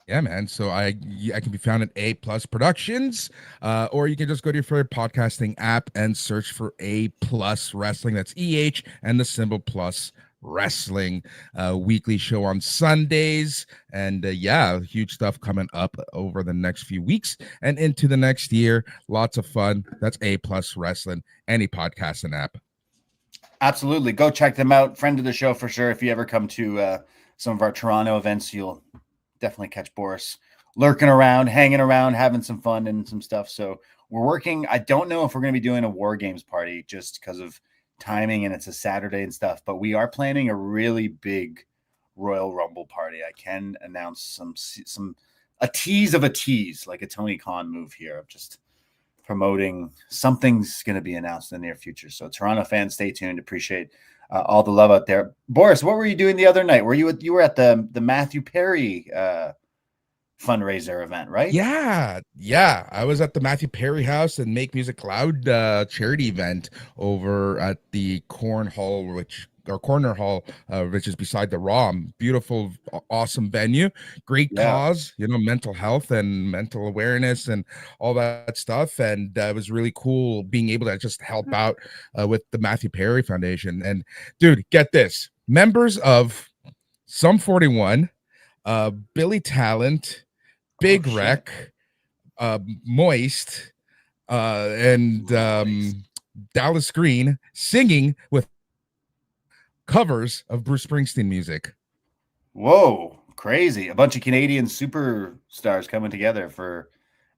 D: Yeah, man. So I can be found at A Plus Productions, or you can just go to your favorite podcasting app and search for A Plus Wrestling. That's EH and the symbol plus wrestling. Weekly show on Sundays, and yeah, huge stuff coming up over the next few weeks and into the next year. Lots of fun. That's A Plus Wrestling, any podcasting app.
C: Absolutely, go check them out. Friend of the show for sure. If you ever come to some of our Toronto events, you'll definitely catch Boris lurking around, hanging around, having some fun and some stuff. So we're working. I don't know if we're going to be doing a War Games party just because of timing and it's a Saturday and stuff, but we are planning a really big Royal Rumble party. I can announce a tease of a tease, like a Tony Khan move here of just promoting something's going to be announced in the near future. So Toronto fans, stay tuned. Appreciate all the love out there. Boris, what were you doing the other night? You were at the Matthew Perry fundraiser event, right?
D: Yeah. I was at the Matthew Perry House and Make Music Loud charity event over at the Corner Hall, which is beside the RAW. Beautiful, awesome venue, great cause, mental health and mental awareness and all that stuff. And it was really cool being able to just help out with the Matthew Perry Foundation. And dude, get this, members of Sum 41, Billy Talent, Big Wreck, Moist, and Dallas Green singing with covers of Bruce Springsteen music.
C: Whoa, crazy. A bunch of Canadian superstars coming together for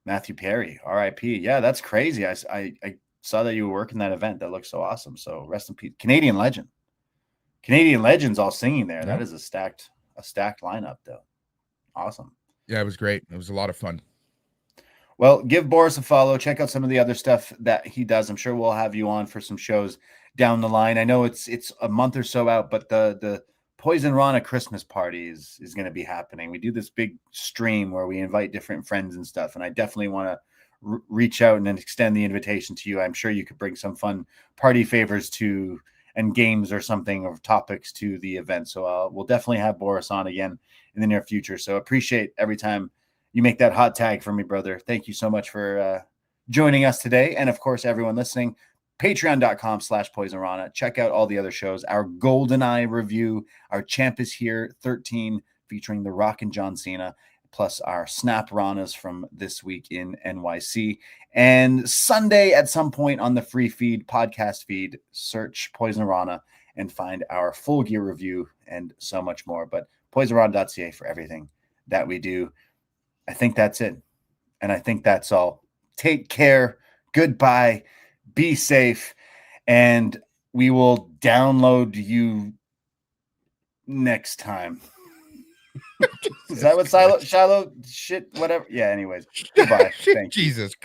C: Matthew Perry, R.I.P. Yeah, that's crazy. I saw that you were working that event. That looks so awesome. So rest in peace. Canadian legends all singing there. Yeah. That is a stacked lineup though. Awesome.
D: Yeah, it was great. It was a lot of fun.
C: Well, give Boris a follow. Check out some of the other stuff that he does. I'm sure we'll have you on for some shows down the line. I know it's a month or so out, but the Poisonrana Christmas party is going to be happening. We do this big stream where we invite different friends and stuff, and I definitely want to reach out and then extend the invitation to you. I'm sure you could bring some fun party favors to and games or something or topics to the event. So we'll definitely have Boris on again in the near future. So appreciate every time you make that hot tag for me, brother. Thank you so much for joining us today. And of course, everyone listening, patreon.com/Poisonrana. Check out all the other shows. Our GoldenEye review, our Champ is Here 13 featuring The Rock and John Cena, plus our Snap Ranas from this week in NYC. And Sunday at some point on the free feed, podcast feed, search Poisonrana and find our Full Gear review and so much more. But Poisonrana.ca for everything that we do. I think that's it. And I think that's all. Take care. Goodbye. Be safe. And we will download you next time. Is that what Shiloh shit, whatever? Yeah, anyways. Goodbye. Thank you.
D: Jesus.